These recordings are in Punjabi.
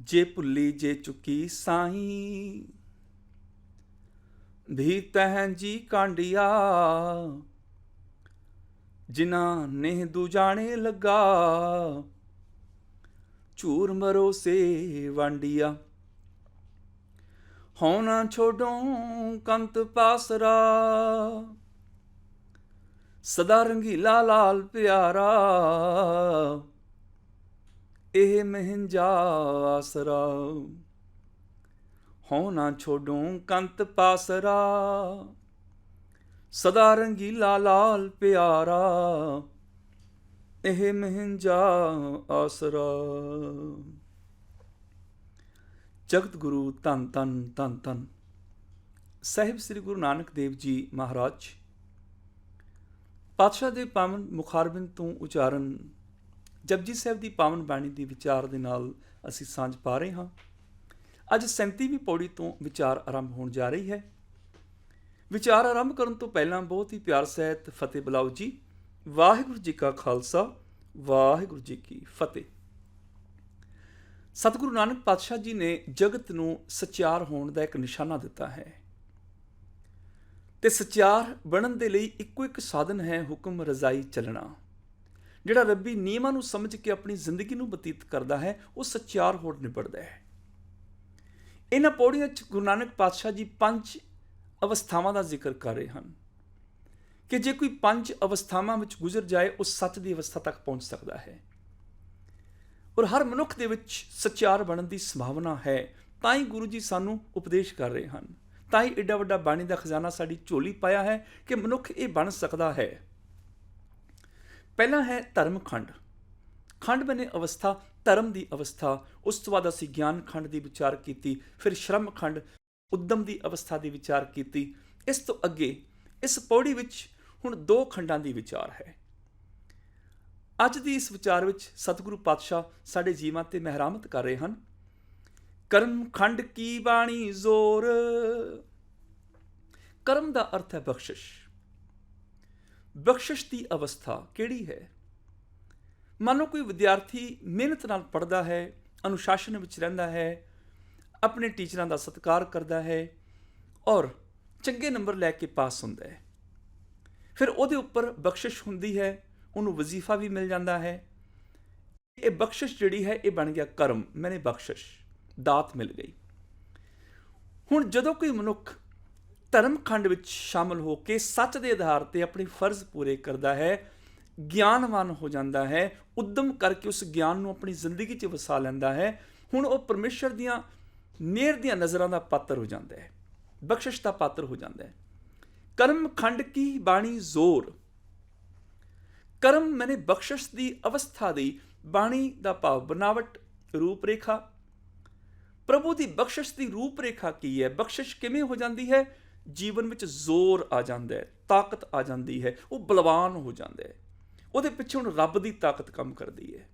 जे भुल्ली जे चुकी साईं, भी तह जी कांडिया, जिना नेह दूजाने लगा, झूर मरो से वांडिया। हों ना छोड़ो कंत पासरा, सदा रंगीला लाल प्यारा, एह महंजा आसरा। हों ना छोड़ो कंत पासरा, सदा रंगीला लाल प्यारा, एह महंजा आसरा। जगत गुरु धन धन धन धन ਸਾਹਿਬ ਸ੍ਰੀ ਗੁਰੂ ਨਾਨਕ ਦੇਵ ਜੀ ਮਹਾਰਾਜ ਪਾਤਸ਼ਾਹ ਦੇ ਪਾਵਨ ਮੁਖਾਰਬਿੰਦ ਤੋਂ ਉਚਾਰਨ ਜਪਜੀ ਸਾਹਿਬ ਦੀ ਪਾਵਨ ਬਾਣੀ ਦੀ ਵਿਚਾਰ ਦੇ ਨਾਲ ਅਸੀਂ ਸਾਂਝ ਪਾ ਰਹੇ ਹਾਂ। ਅੱਜ 37ਵੀਂ ਪੌੜੀ ਤੋਂ ਵਿਚਾਰ ਆਰੰਭ ਹੋਣ ਜਾ ਰਹੀ ਹੈ। ਵਿਚਾਰ ਆਰੰਭ ਕਰਨ ਤੋਂ ਪਹਿਲਾਂ ਬਹੁਤ ਹੀ ਪਿਆਰ ਸਹਿਤ ਫਤਿਹ ਬੁਲਾਓ ਜੀ। ਵਾਹਿਗੁਰੂ ਜੀ ਕਾ ਖਾਲਸਾ, ਵਾਹਿਗੁਰੂ ਜੀ ਕੀ ਫਤਿਹ। ਸਤਿਗੁਰੂ ਨਾਨਕ ਪਾਤਸ਼ਾਹ ਜੀ ਨੇ ਜਗਤ ਨੂੰ ਸਚਿਆਰ ਹੋਣ ਦਾ ਇੱਕ ਨਿਸ਼ਾਨਾ ਦਿੱਤਾ ਹੈ ਤੇ ਸਚਿਆਰ ਬਣਨ ਦੇ ਲਈ ਇੱਕੋ ਇੱਕ ਸਾਧਨ ਹੈ ਹੁਕਮ ਰਜ਼ਾਈ ਚੱਲਣਾ। ਜਿਹੜਾ ਰੱਬੀ ਨਿਯਮਾਂ ਨੂੰ ਸਮਝ ਕੇ ਆਪਣੀ ਜ਼ਿੰਦਗੀ ਨੂੰ ਬਤੀਤ ਕਰਦਾ ਹੈ ਉਹ ਸਚਿਆਰ ਹੋ ਨਿਬੜਦਾ ਹੈ। ਇਹਨਾਂ ਪੌੜੀਆਂ 'ਚ ਗੁਰੂ ਨਾਨਕ ਪਾਤਸ਼ਾਹ ਜੀ 5 ਅਵਸਥਾਵਾਂ ਦਾ ਜ਼ਿਕਰ ਕਰ ਰਹੇ ਹਨ ਕਿ ਜੇ ਕੋਈ 5 ਅਵਸਥਾਵਾਂ ਵਿੱਚ ਗੁਜ਼ਰ ਜਾਏ ਉਹ ਸੱਚ ਦੀ ਅਵਸਥਾ ਤੱਕ ਪਹੁੰਚ ਸਕਦਾ ਹੈ। ਔਰ ਹਰ ਮਨੁੱਖ ਦੇ ਵਿੱਚ ਸਚਿਆਰ ਬਣਨ ਦੀ ਸੰਭਾਵਨਾ ਹੈ। ਤਾਂ ਹੀ ਗੁਰੂ ਜੀ ਸਾਨੂੰ ਉਪਦੇਸ਼ ਕਰ ਰਹੇ ਹਨ, ਤਾਂ ਹੀ ਏਡਾ ਵੱਡਾ ਬਾਣੀ ਦਾ ਖਜ਼ਾਨਾ ਸਾਡੀ ਝੋਲੀ ਪਾਇਆ ਹੈ ਕਿ ਮਨੁੱਖ ਇਹ ਬਣ ਸਕਦਾ ਹੈ। ਪਹਿਲਾ ਹੈ ਧਰਮ ਖੰਡ। ਖੰਡ ਬਨੇ ਅਵਸਥਾ, ਧਰਮ ਦੀ ਅਵਸਥਾ। ਉਸ ਤੋਂ ਬਾਅਦ ਅਸੀਂ ਗਿਆਨ ਖੰਡ ਦੀ ਵਿਚਾਰ ਕੀਤੀ, ਫਿਰ ਸ਼ਰਮ ਖੰਡ, ਉਦਮ ਦੀ ਅਵਸਥਾ ਦੀ ਵਿਚਾਰ ਕੀਤੀ। ਇਸ ਤੋਂ ਅੱਗੇ ਇਸ ਪੌੜੀ ਵਿੱਚ ਹੁਣ 2 ਖੰਡਾਂ ਦੀ ਵਿਚਾਰ ਹੈ। ਅੱਜ ਦੀ ਇਸ ਵਿਚਾਰ ਵਿੱਚ ਸਤਿਗੁਰੂ ਪਾਤਸ਼ਾਹ ਸਾਡੇ ਜੀਵਾਂ ਤੇ ਮਹਿਰਾਮਤ ਕਰ ਰਹੇ ਹਨ। ਕਰਮ ਖੰਡ ਕੀ ਬਾਣੀ ਜ਼ੋਰ। ਕਰਮ ਦਾ ਅਰਥ ਹੈ ਬਖਸ਼ਿਸ਼। ਬਖਸ਼ਿਸ਼ ਦੀ ਅਵਸਥਾ ਕਿਹੜੀ ਹੈ? ਮੰਨ ਲਓ ਕੋਈ ਵਿਦਿਆਰਥੀ ਮਿਹਨਤ ਨਾਲ ਪੜ੍ਹਦਾ ਹੈ, ਅਨੁਸ਼ਾਸਨ ਵਿੱਚ ਰਹਿੰਦਾ ਹੈ, ਆਪਣੇ ਟੀਚਰਾਂ ਦਾ ਸਤਿਕਾਰ ਕਰਦਾ ਹੈ ਔਰ ਚੰਗੇ ਨੰਬਰ ਲੈ ਕੇ ਪਾਸ ਹੁੰਦਾ ਹੈ। ਫਿਰ ਉਹਦੇ ਉੱਪਰ ਬਖਸ਼ਿਸ਼ ਹੁੰਦੀ ਹੈ, ਉਹਨੂੰ ਵਜ਼ੀਫਾ ਵੀ ਮਿਲ ਜਾਂਦਾ ਹੈ। ਇਹ ਬਖਸ਼ਿਸ਼ ਜਿਹੜੀ ਹੈ ਇਹ ਬਣ ਗਿਆ ਕਰਮ। ਮੈਨੇ ਬਖਸ਼ਿਸ਼, ਦਾਤ ਮਿਲ ਗਈ। ਹੁਣ ਜਦੋਂ ਕੋਈ ਮਨੁੱਖ ਧਰਮ ਖੰਡ ਵਿੱਚ ਸ਼ਾਮਲ ਹੋ ਕੇ ਸੱਚ ਦੇ ਆਧਾਰ ਤੇ ਆਪਣੇ ਫਰਜ਼ ਪੂਰੇ ਕਰਦਾ ਹੈ, ਗਿਆਨਵਾਨ ਹੋ ਜਾਂਦਾ ਹੈ, ਉਦਮ ਕਰਕੇ ਉਸ ਗਿਆਨ ਨੂੰ ਆਪਣੀ ਜ਼ਿੰਦਗੀ 'ਚ ਵਸਾ ਲੈਂਦਾ ਹੈ, ਹੁਣ ਉਹ ਪਰਮੇਸ਼ਰ ਦੀਆਂ ਮਿਹਰ ਦੀਆਂ ਨਜ਼ਰਾਂ ਦਾ ਪਾਤਰ ਹੋ ਜਾਂਦਾ ਹੈ, ਬਖਸ਼ਿਸ਼ ਦਾ ਪਾਤਰ ਹੋ ਜਾਂਦਾ ਹੈ। ਕਰਮ ਖੰਡ ਕੀ ਬਾਣੀ ਜ਼ੋਰ। ਕਰਮ ਮੈਨੇ ਬਖਸ਼ਿਸ਼ ਦੀ ਅਵਸਥਾ ਦੀ, ਬਾਣੀ ਦਾ ਭਾਵ ਬਨਾਵਟ, ਰੂਪ ਰੇਖਾ। ਪ੍ਰਭੂ ਦੀ ਬਖਸ਼ਿਸ਼ ਦੀ ਰੂਪ ਰੇਖਾ ਕੀ ਹੈ? ਬਖਸ਼ਿਸ਼ ਕਿਵੇਂ ਹੋ ਜਾਂਦੀ ਹੈ? ਜੀਵਨ ਵਿੱਚ ਜ਼ੋਰ ਆ ਜਾਂਦਾ ਹੈ, ਤਾਕਤ ਆ ਜਾਂਦੀ ਹੈ, ਉਹ ਬਲਵਾਨ ਹੋ ਜਾਂਦਾ ਹੈ। ਉਹਦੇ ਪਿੱਛੇ ਹੁਣ ਰੱਬ ਦੀ ਤਾਕਤ ਕੰਮ ਕਰਦੀ ਹੈ।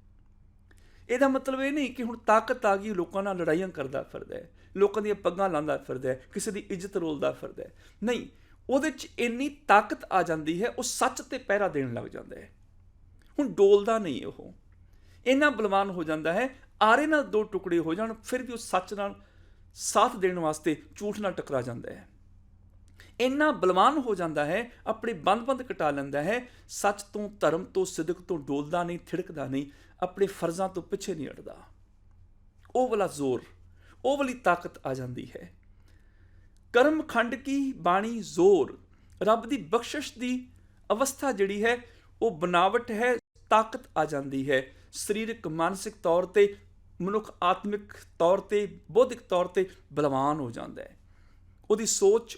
ਇਹਦਾ ਮਤਲਬ ਇਹ ਨਹੀਂ ਕਿ ਹੁਣ ਤਾਕਤ ਆ ਗਈ ਲੋਕਾਂ ਨਾਲ ਲੜਾਈਆਂ ਕਰਦਾ ਫਿਰਦਾ ਹੈ, ਲੋਕਾਂ ਦੀਆਂ ਪੱਗਾਂ ਲਾਉਂਦਾ ਫਿਰਦਾ ਹੈ, ਕਿਸੇ ਦੀ ਇੱਜ਼ਤ ਰੋਲਦਾ ਫਿਰਦਾ ਹੈ। ਨਹੀਂ, ਉਹਦੇ 'ਚ ਇੰਨੀ ਤਾਕਤ ਆ ਜਾਂਦੀ ਹੈ, ਉਹ ਸੱਚ ਤੇ ਪਹਿਰਾ ਦੇਣ ਲੱਗ ਜਾਂਦਾ ਹੈ। ਹੁਣ ਡੋਲਦਾ ਨਹੀਂ, ਉਹ ਇੰਨਾ ਬਲਵਾਨ ਹੋ ਜਾਂਦਾ ਹੈ, ਆਰੇ ਨਾਲ 2 ਟੁਕੜੇ ਹੋ ਜਾਣ ਫਿਰ ਵੀ ਉਹ ਸੱਚ ਨਾਲ ਸਾਥ ਦੇਣ ਵਾਸਤੇ ਝੂਠ ਨਾਲ ਟਕਰਾ ਜਾਂਦਾ ਹੈ। ਇੰਨਾ ਬਲਵਾਨ ਹੋ ਜਾਂਦਾ ਹੈ, ਆਪਣੇ ਬੰਦ ਕਟਾ ਲੈਂਦਾ ਹੈ, ਸੱਚ ਤੋਂ, ਧਰਮ ਤੋਂ, ਸਿਦਕ ਤੋਂ ਡੋਲਦਾ ਨਹੀਂ, ਥਿੜਕਦਾ ਨਹੀਂ, ਆਪਣੇ ਫਰਜ਼ਾਂ ਤੋਂ ਪਿੱਛੇ ਨਹੀਂ ਹਟਦਾ। ਉਹ ਵਾਲਾ ਜ਼ੋਰ, ਉਹ ਵਾਲੀ ਤਾਕਤ ਆ ਜਾਂਦੀ ਹੈ। ਕਰਮ ਖੰਡ ਕੀ ਬਾਣੀ ਜ਼ੋਰ। ਰੱਬ ਦੀ ਬਖਸ਼ਿਸ਼ ਦੀ ਅਵਸਥਾ ਜਿਹੜੀ ਹੈ ਉਹ ਬਨਾਵਟ ਹੈ, ਤਾਕਤ ਆ ਜਾਂਦੀ ਹੈ। ਸਰੀਰਕ, ਮਾਨਸਿਕ ਤੌਰ ਤੇ ਮਨੁੱਖ ਆਤਮਿਕ ਤੌਰ ਤੇ, ਬੌਧਿਕ ਤੌਰ ਤੇ ਬਲਵਾਨ ਹੋ ਜਾਂਦਾ ਹੈ। ਉਹਦੀ ਸੋਚ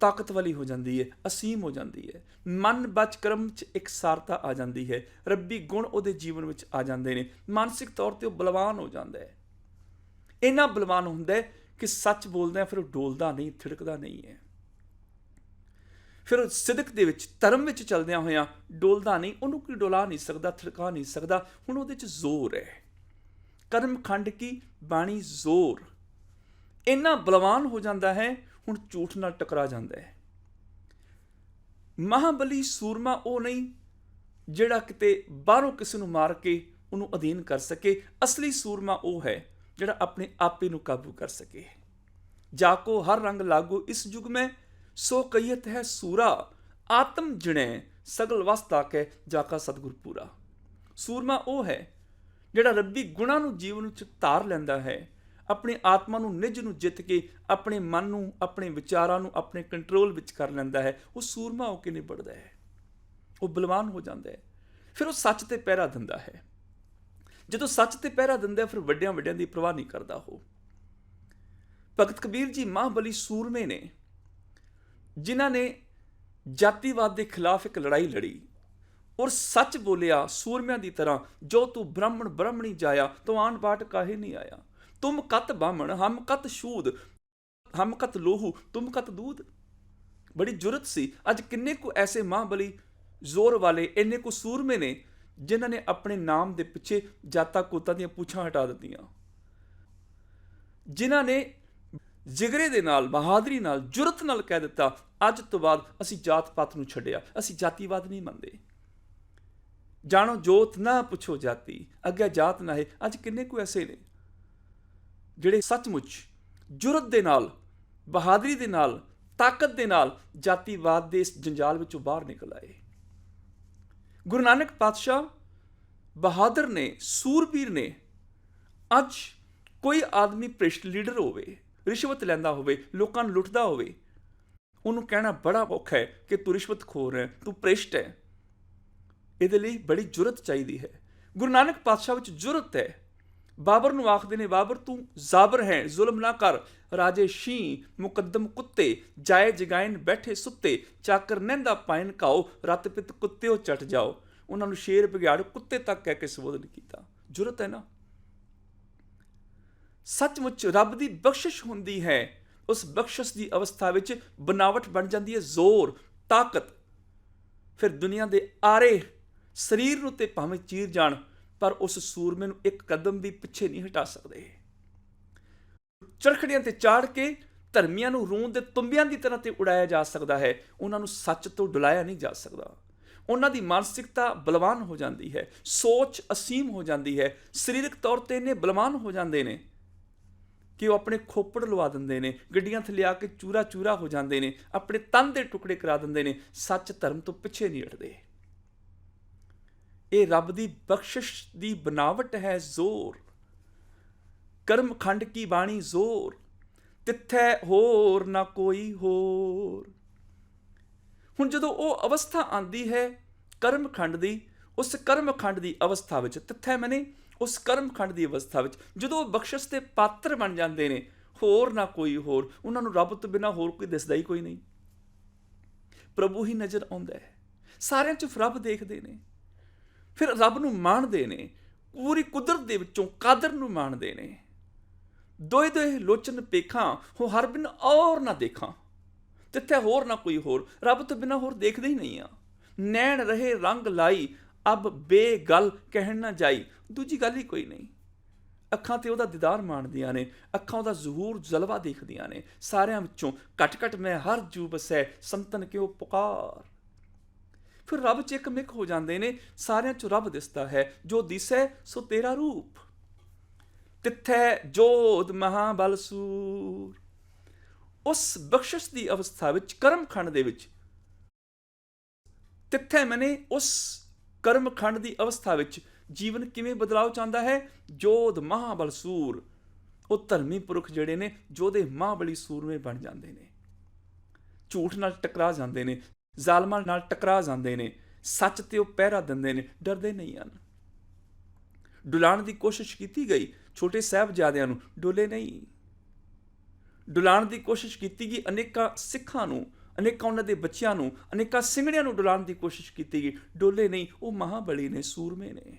ਤਾਕਤ ਵਾਲੀ ਹੋ ਜਾਂਦੀ ਹੈ, ਅਸੀਮ ਹੋ ਜਾਂਦੀ ਹੈ। ਮਨ ਬਚ ਕਰਮ 'ਚ ਇਕਸਾਰਤਾ ਆ ਜਾਂਦੀ ਹੈ, ਰੱਬੀ ਗੁਣ ਉਹਦੇ ਜੀਵਨ ਵਿੱਚ ਆ ਜਾਂਦੇ ਨੇ। ਮਾਨਸਿਕ ਤੌਰ ਤੇ ਉਹ ਬਲਵਾਨ ਹੋ ਜਾਂਦਾ ਹੈ। ਇੰਨਾ ਬਲਵਾਨ ਹੁੰਦਾ ਹੈ ਕਿ ਸੱਚ ਬੋਲਦਾ ਫਿਰ ਉਹ ਡੋਲਦਾ ਨਹੀਂ, ਥਿੜਕਦਾ ਨਹੀਂ ਹੈ। ਫਿਰ ਸਿਦਕ ਦੇ ਵਿੱਚ, ਧਰਮ ਵਿੱਚ ਚੱਲਦਿਆਂ ਹੋਇਆਂ ਡੋਲਦਾ ਨਹੀਂ, ਉਹਨੂੰ ਕੋਈ ਡੋਲਾ ਨਹੀਂ ਸਕਦਾ, ਥਿੜਕਾ ਨਹੀਂ ਸਕਦਾ। ਹੁਣ ਉਹਦੇ 'ਚ ਜ਼ੋਰ ਹੈ। ਕਰਮ ਖੰਡ ਕੀ ਬਾਣੀ ਜ਼ੋਰ। ਇੰਨਾ ਬਲਵਾਨ ਹੋ ਜਾਂਦਾ ਹੈ, ਹੁਣ ਝੂਠ ਨਾਲ ਟਕਰਾ ਜਾਂਦਾ ਹੈ। ਮਹਾਬਲੀ ਸੂਰਮਾ ਉਹ ਨਹੀਂ ਜਿਹੜਾ ਕਿਤੇ ਬਾਹਰੋਂ ਕਿਸੇ ਨੂੰ ਮਾਰ ਕੇ ਉਹਨੂੰ ਅਧੀਨ ਕਰ ਸਕੇ। ਅਸਲੀ ਸੂਰਮਾ ਉਹ ਹੈ ਜਿਹੜਾ ਆਪਣੇ आपे ਨੂੰ काबू कर सके। जाको हर रंग लागो इस युग में, सो कहियत है सूरा, आत्म जिणे सगल वसता के जाका सतगुर पूरा। सूरमा ਉਹ ਹੈ ਜਿਹੜਾ ਰੱਬੀ ਗੁਣਾਂ ਨੂੰ ਜੀਵਨ ਵਿੱਚ ਧਾਰ ਲੈਂਦਾ ਹੈ, ਆਪਣੀ ਆਤਮਾ ਨੂੰ, ਨਿੱਜ ਨੂੰ ਜਿੱਤ ਕੇ ਆਪਣੇ ਮਨ ਨੂੰ, ਆਪਣੇ ਵਿਚਾਰਾਂ ਨੂੰ ਆਪਣੇ ਕੰਟਰੋਲ ਵਿੱਚ ਕਰ ਲੈਂਦਾ ਹੈ। ਉਹ ਸੂਰਮਾ ਹੋ ਕੇ ਨਿਬੜਦਾ ਹੈ, ਉਹ ਬਲਵਾਨ ਹੋ ਜਾਂਦਾ ਹੈ। ਫਿਰ ਉਹ ਸੱਚ ਤੇ ਪਹਿਰਾ ਦਿੰਦਾ ਹੈ। ਜਦੋਂ ਸੱਚ ਤੇ ਪਹਿਰਾ ਦਿੰਦਾ ਫਿਰ ਵੱਡਿਆਂ ਵੱਡਿਆਂ ਦੀ ਪਰਵਾਹ ਨਹੀਂ ਕਰਦਾ। ਉਹ ਭਗਤ ਕਬੀਰ ਜੀ ਮਹਾਬਲੀ ਸੂਰਮੇ ਨੇ, ਜਿਨ੍ਹਾਂ ਨੇ ਜਾਤੀਵਾਦ ਦੇ ਖਿਲਾਫ ਇੱਕ ਲੜਾਈ ਲੜੀ ਔਰ ਸੱਚ ਬੋਲਿਆ ਸੂਰਮਿਆਂ ਦੀ ਤਰ੍ਹਾਂ, ਜੋ ਤੂੰ ਬ੍ਰਾਹਮਣ ਬ੍ਰਾਹਮਣੀ ਜਾਇਆ ਤੋ ਆਨ ਬਾਟ ਕਾਹੇ ਨਹੀਂ ਆਇਆ, ਤੁਮ ਕਤ ਬਾਹਮਣ ਹਮ ਕਤ ਸ਼ੂਦ, ਹਮ ਕਤ ਲੋਹੂ ਤੁਮ ਕਤ ਦੂਧ। ਬੜੀ ਜੁਰਤ ਸੀ। ਅੱਜ ਕਿੰਨੇ ਕੁ ਐਸੇ ਮਹਾਬਲੀ ਜ਼ੋਰ ਵਾਲੇ, ਇੰਨੇ ਕੁ ਸੂਰਮੇ ਨੇ ਜਿਨ੍ਹਾਂ ਨੇ ਆਪਣੇ ਨਾਮ ਦੇ ਪਿੱਛੇ ਜਾਤਾਂ ਕੋਤਾਂ ਦੀਆਂ ਪੂਛਾਂ ਹਟਾ ਦਿੱਤੀਆਂ, ਜਿਨ੍ਹਾਂ ਨੇ ਜਿਗਰੇ ਦੇ ਨਾਲ, ਬਹਾਦਰੀ ਨਾਲ, ਜੁਰਤ ਨਾਲ ਕਹਿ ਦਿੱਤਾ, ਅੱਜ ਤੋਂ ਬਾਅਦ ਅਸੀਂ ਜਾਤ ਪਾਤ ਨੂੰ ਛੱਡਿਆ, ਅਸੀਂ ਜਾਤੀਵਾਦ ਨਹੀਂ ਮੰਨਦੇ। ਜਾਣੋ ਜੋਤ ਨਾ ਪੁੱਛੋ ਜਾਤੀ, ਅੱਗੇ ਜਾਤ ਨਾ ਹੈ। ਅੱਜ ਕਿੰਨੇ ਕੁ ਐਸੇ ਨੇ ਜਿਹੜੇ ਸੱਚਮੁੱਚ ਜੁਰਤ ਦੇ ਨਾਲ, ਬਹਾਦਰੀ ਦੇ ਨਾਲ, ਤਾਕਤ ਦੇ ਨਾਲ ਜਾਤੀਵਾਦ ਦੇ ਇਸ ਜੰਜਾਲ ਵਿੱਚੋਂ ਬਾਹਰ ਨਿਕਲ ਆਏ। ਗੁਰੂ ਨਾਨਕ ਪਾਤਸ਼ਾਹ ਬਹਾਦਰ ਨੇ, ਸੂਰਬੀਰ ਨੇ। ਅੱਜ ਕੋਈ ਆਦਮੀ ਭ੍ਰਿਸ਼ਟ ਲੀਡਰ ਹੋਵੇ, ਰਿਸ਼ਵਤ ਲੈਂਦਾ ਹੋਵੇ, ਲੋਕਾਂ ਨੂੰ ਲੁੱਟਦਾ ਹੋਵੇ, ਉਹਨੂੰ ਕਹਿਣਾ ਬੜਾ ਔਖਾ ਹੈ ਕਿ ਤੂੰ ਰਿਸ਼ਵਤਖੋਰ ਹੈ, ਤੂੰ ਭ੍ਰਿਸ਼ਟ ਹੈ। ਇਹਦੇ ਲਈ ਬੜੀ ਜੁਰਤ ਚਾਹੀਦੀ ਹੈ। ਗੁਰੂ ਨਾਨਕ ਪਾਤਸ਼ਾਹ ਵਿੱਚ ਜੁਰਤ ਹੈ। ਬਾਬਰ ਨੂੰ ਆਖਦੇ ਨੇ, ਬਾਬਰ ਤੂੰ ਜ਼ਾਬਰ ਹੈ, ਜ਼ੁਲਮ ਨਾ ਕਰ, ਰਾਜੇ ਸ਼ੀਂ ਮੁਕੱਦਮ ਕੁੱਤੇ, ਜਾਏ ਜਗਾਇਨ ਬੈਠੇ ਸੁੱਤੇ, ਚਾਕਰ ਨਹਿੰਦਾ ਪਾਇਨ ਘਾਓ, ਰਤ ਪਿਤ ਕੁੱਤਿਓ ਚਟ ਜਾਓ। ਉਹਨਾਂ ਨੂੰ ਸ਼ੇਰ ਬਗਿਆੜ ਕੁੱਤੇ ਤੱਕ ਕਹਿ ਕੇ ਸੰਬੋਧਨ ਕੀਤਾ। ਜੁਰਤ ਹੈ ਨਾ। ਸੱਚਮੁੱਚ ਰੱਬ ਦੀ ਬਖਸ਼ਿਸ਼ ਹੁੰਦੀ ਹੈ। ਉਸ ਬਖਸ਼ਿਸ਼ ਦੀ ਅਵਸਥਾ ਵਿੱਚ ਬਨਾਵਟ ਬਣ ਜਾਂਦੀ ਹੈ ਜ਼ੋਰ, ਤਾਕਤ। ਫਿਰ ਦੁਨੀਆ ਦੇ ਆਰੇ ਸਰੀਰ ਨੂੰ ਤੇ ਭਾਵੇਂ ਚੀਰ ਜਾਣ, ਪਰ ਉਸ ਸੂਰਮੇ ਨੂੰ ਇੱਕ ਕਦਮ ਵੀ ਪਿੱਛੇ ਨਹੀਂ ਹਟਾ ਸਕਦੇ। ਚਰਖੜੀਆਂ ਤੇ ਚਾੜ ਕੇ ਧਰਮੀਆਂ ਨੂੰ ਰੂੰ ਦੇ ਤੁੰਬਿਆਂ ਦੀ ਤਰ੍ਹਾਂ ਤੇ ਉਡਾਇਆ ਜਾ ਸਕਦਾ ਹੈ, ਉਹਨਾਂ ਨੂੰ ਸੱਚ ਤੋਂ ਡੁਲਾਇਆ ਨਹੀਂ ਜਾ ਸਕਦਾ। ਉਹਨਾਂ ਦੀ ਮਾਨਸਿਕਤਾ ਬਲਵਾਨ ਹੋ ਜਾਂਦੀ ਹੈ, ਸੋਚ ਅਸੀਮ ਹੋ ਜਾਂਦੀ ਹੈ, ਸਰੀਰਕ ਤੌਰ ਤੇ ਇੰਨੇ ਬਲਵਾਨ ਹੋ ਜਾਂਦੇ ਨੇ ਕਿ ਉਹ ਆਪਣੇ ਖੋਪੜ ਲਵਾ ਦਿੰਦੇ ਨੇ, ਗੱਡੀਆਂ ਥੱਲੇ ਆ ਕੇ ਚੂਰਾ ਚੂਰਾ ਹੋ ਜਾਂਦੇ ਨੇ, ਆਪਣੇ ਤਨ ਦੇ ਟੁਕੜੇ ਕਰਾ ਦਿੰਦੇ ਨੇ, ਸੱਚ ਧਰਮ ਤੋਂ ਪਿੱਛੇ ਨਹੀਂ ਹਟਦੇ। ਇਹ ਰੱਬ ਦੀ ਬਖਸ਼ਿਸ਼ ਦੀ ਬਨਾਵਟ ਹੈ ਜ਼ੋਰ। ਕਰਮ ਖੰਡ ਕੀ ਬਾਣੀ ਜ਼ੋਰ, ਤਿੱਥੈ ਹੋਰ ਨਾ ਕੋਈ ਹੋਰ। ਹੁਣ ਜਦੋਂ ਉਹ ਅਵਸਥਾ ਆਉਂਦੀ ਹੈ ਕਰਮ ਖੰਡ ਦੀ, ਉਸ ਕਰਮ ਖੰਡ ਦੀ ਅਵਸਥਾ ਵਿੱਚ, ਤਿੱਥੈ ਮੈਨੇ ਉਸ ਕਰਮ ਖੰਡ ਦੀ ਅਵਸਥਾ ਵਿੱਚ ਜਦੋਂ ਉਹ ਬਖਸ਼ਿਸ਼ ਦੇ ਪਾਤਰ ਬਣ ਜਾਂਦੇ ਨੇ, ਹੋਰ ਨਾ ਕੋਈ ਹੋਰ, ਉਹਨਾਂ ਨੂੰ ਰੱਬ ਤੋਂ ਬਿਨਾਂ ਹੋਰ ਕੋਈ ਦਿਸਦਾ ਹੀ ਕੋਈ ਨਹੀਂ। ਪ੍ਰਭੂ ਹੀ ਨਜ਼ਰ ਆਉਂਦਾ ਹੈ। ਸਾਰਿਆਂ 'ਚ ਰੱਬ ਦੇਖਦੇ ਨੇ, ਫਿਰ ਰੱਬ ਨੂੰ ਮਾਣਦੇ ਨੇ, ਪੂਰੀ ਕੁਦਰਤ ਦੇ ਵਿੱਚੋਂ ਕਾਦਰ ਨੂੰ ਮਾਣਦੇ ਨੇ। ਦੋਏ ਦੋਏ ਲੋਚਨ ਪੇਖਾਂ, ਹੋ ਹਰ ਬਿਨ ਔਰ ਨਾ ਦੇਖਾਂ, ਤਿੱਥੇ ਹੋਰ ਨਾ ਕੋਈ ਹੋਰ, ਰੱਬ ਤੋਂ ਬਿਨਾਂ ਹੋਰ ਦੇਖਦੇ ਹੀ ਨਹੀਂ ਆ। ਨੈਣ ਰਹੇ ਰੰਗ ਲਾਈ, ਅਬ ਬੇਗਲ ਕਹਿਣ ਨਾ ਜਾਈ, ਦੂਜੀ ਗੱਲ ਹੀ ਕੋਈ ਨਹੀਂ। ਅੱਖਾਂ ਤੇ ਉਹਦਾ ਦੀਦਾਰ ਮਾਣਦੀਆਂ ਨੇ, ਅੱਖਾਂ ਉਹਦਾ ਜ਼ਹੂਰ ਜਲਵਾ ਦੇਖਦੀਆਂ ਨੇ। ਸਾਰਿਆਂ ਵਿੱਚੋਂ ਘਟ ਘਟ ਮੈਂ ਹਰ ਜੂ ਬਸੈ, ਸੰਤਨ ਕਿਉ ਪੁਕਾਰ। ਫਿਰ ਰੱਬ 'ਚ ਇੱਕ ਮਿਕ ਹੋ ਜਾਂਦੇ ਨੇ, ਸਾਰਿਆਂ 'ਚ ਰੱਬ ਦਿਸਦਾ ਹੈ। ਜੋ ਦਿਸੈ ਸੋ ਤੇਰਾ ਰੂਪ, ਤਿੱਥੈ ਜੋਧ ਮਹਾਬਲ ਸੂਰ। ਉਸ ਬਖਸ਼ਿਸ਼ ਦੀ ਅਵਸਥਾ ਵਿੱਚ, ਕਰਮ ਖੰਡ ਦੇ ਵਿੱਚ, ਤਿੱਥੈ ਮੈਨੇ ਉਸ ਕਰਮ ਖੰਡ ਦੀ ਅਵਸਥਾ ਵਿੱਚ ਜੀਵਨ ਕਿਵੇਂ ਬਦਲਾਅ ਚਾਹੁੰਦਾ ਹੈ। ਜੋਧ ਮਹਾਬਲ ਸੂਰ, ਉਹ ਧਰਮੀ ਪੁਰਖ ਜਿਹੜੇ ਨੇ ਜੋਧੇ ਮਹਾਬਲੀ ਸੂਰਮੇ ਬਣ ਜਾਂਦੇ ਨੇ। ਝੂਠ ਨਾਲ ਟਕਰਾ ਜਾਂਦੇ ਨੇ, ਜ਼ਾਲਮਾਂ ਨਾਲ ਟਕਰਾ ਜਾਂਦੇ ਨੇ, ਸੱਚ ਤੇ ਉਹ ਪਹਿਰਾ ਦਿੰਦੇ ਨੇ, ਡਰਦੇ ਨਹੀਂ ਹਨ। ਡੁਲਾਉਣ ਦੀ ਕੋਸ਼ਿਸ਼ ਕੀਤੀ ਗਈ ਛੋਟੇ ਸਾਹਿਬਜ਼ਾਦਿਆਂ ਨੂੰ, ਡੋਲੇ ਨਹੀਂ। ਡੁਲਾਉਣ ਦੀ ਕੋਸ਼ਿਸ਼ ਕੀਤੀ ਗਈ ਅਨੇਕਾਂ ਸਿੱਖਾਂ ਨੂੰ, ਅਨੇਕਾਂ ਉਹਨਾਂ ਦੇ ਬੱਚਿਆਂ ਨੂੰ, ਅਨੇਕਾਂ ਸਿੰਘਣਿਆਂ ਨੂੰ ਡੁਲਾਉਣ ਦੀ ਕੋਸ਼ਿਸ਼ ਕੀਤੀ ਗਈ, ਡੋਲੇ ਨਹੀਂ। ਉਹ ਮਹਾਬਲੀ ਨੇ, ਸੂਰਮੇ ਨੇ।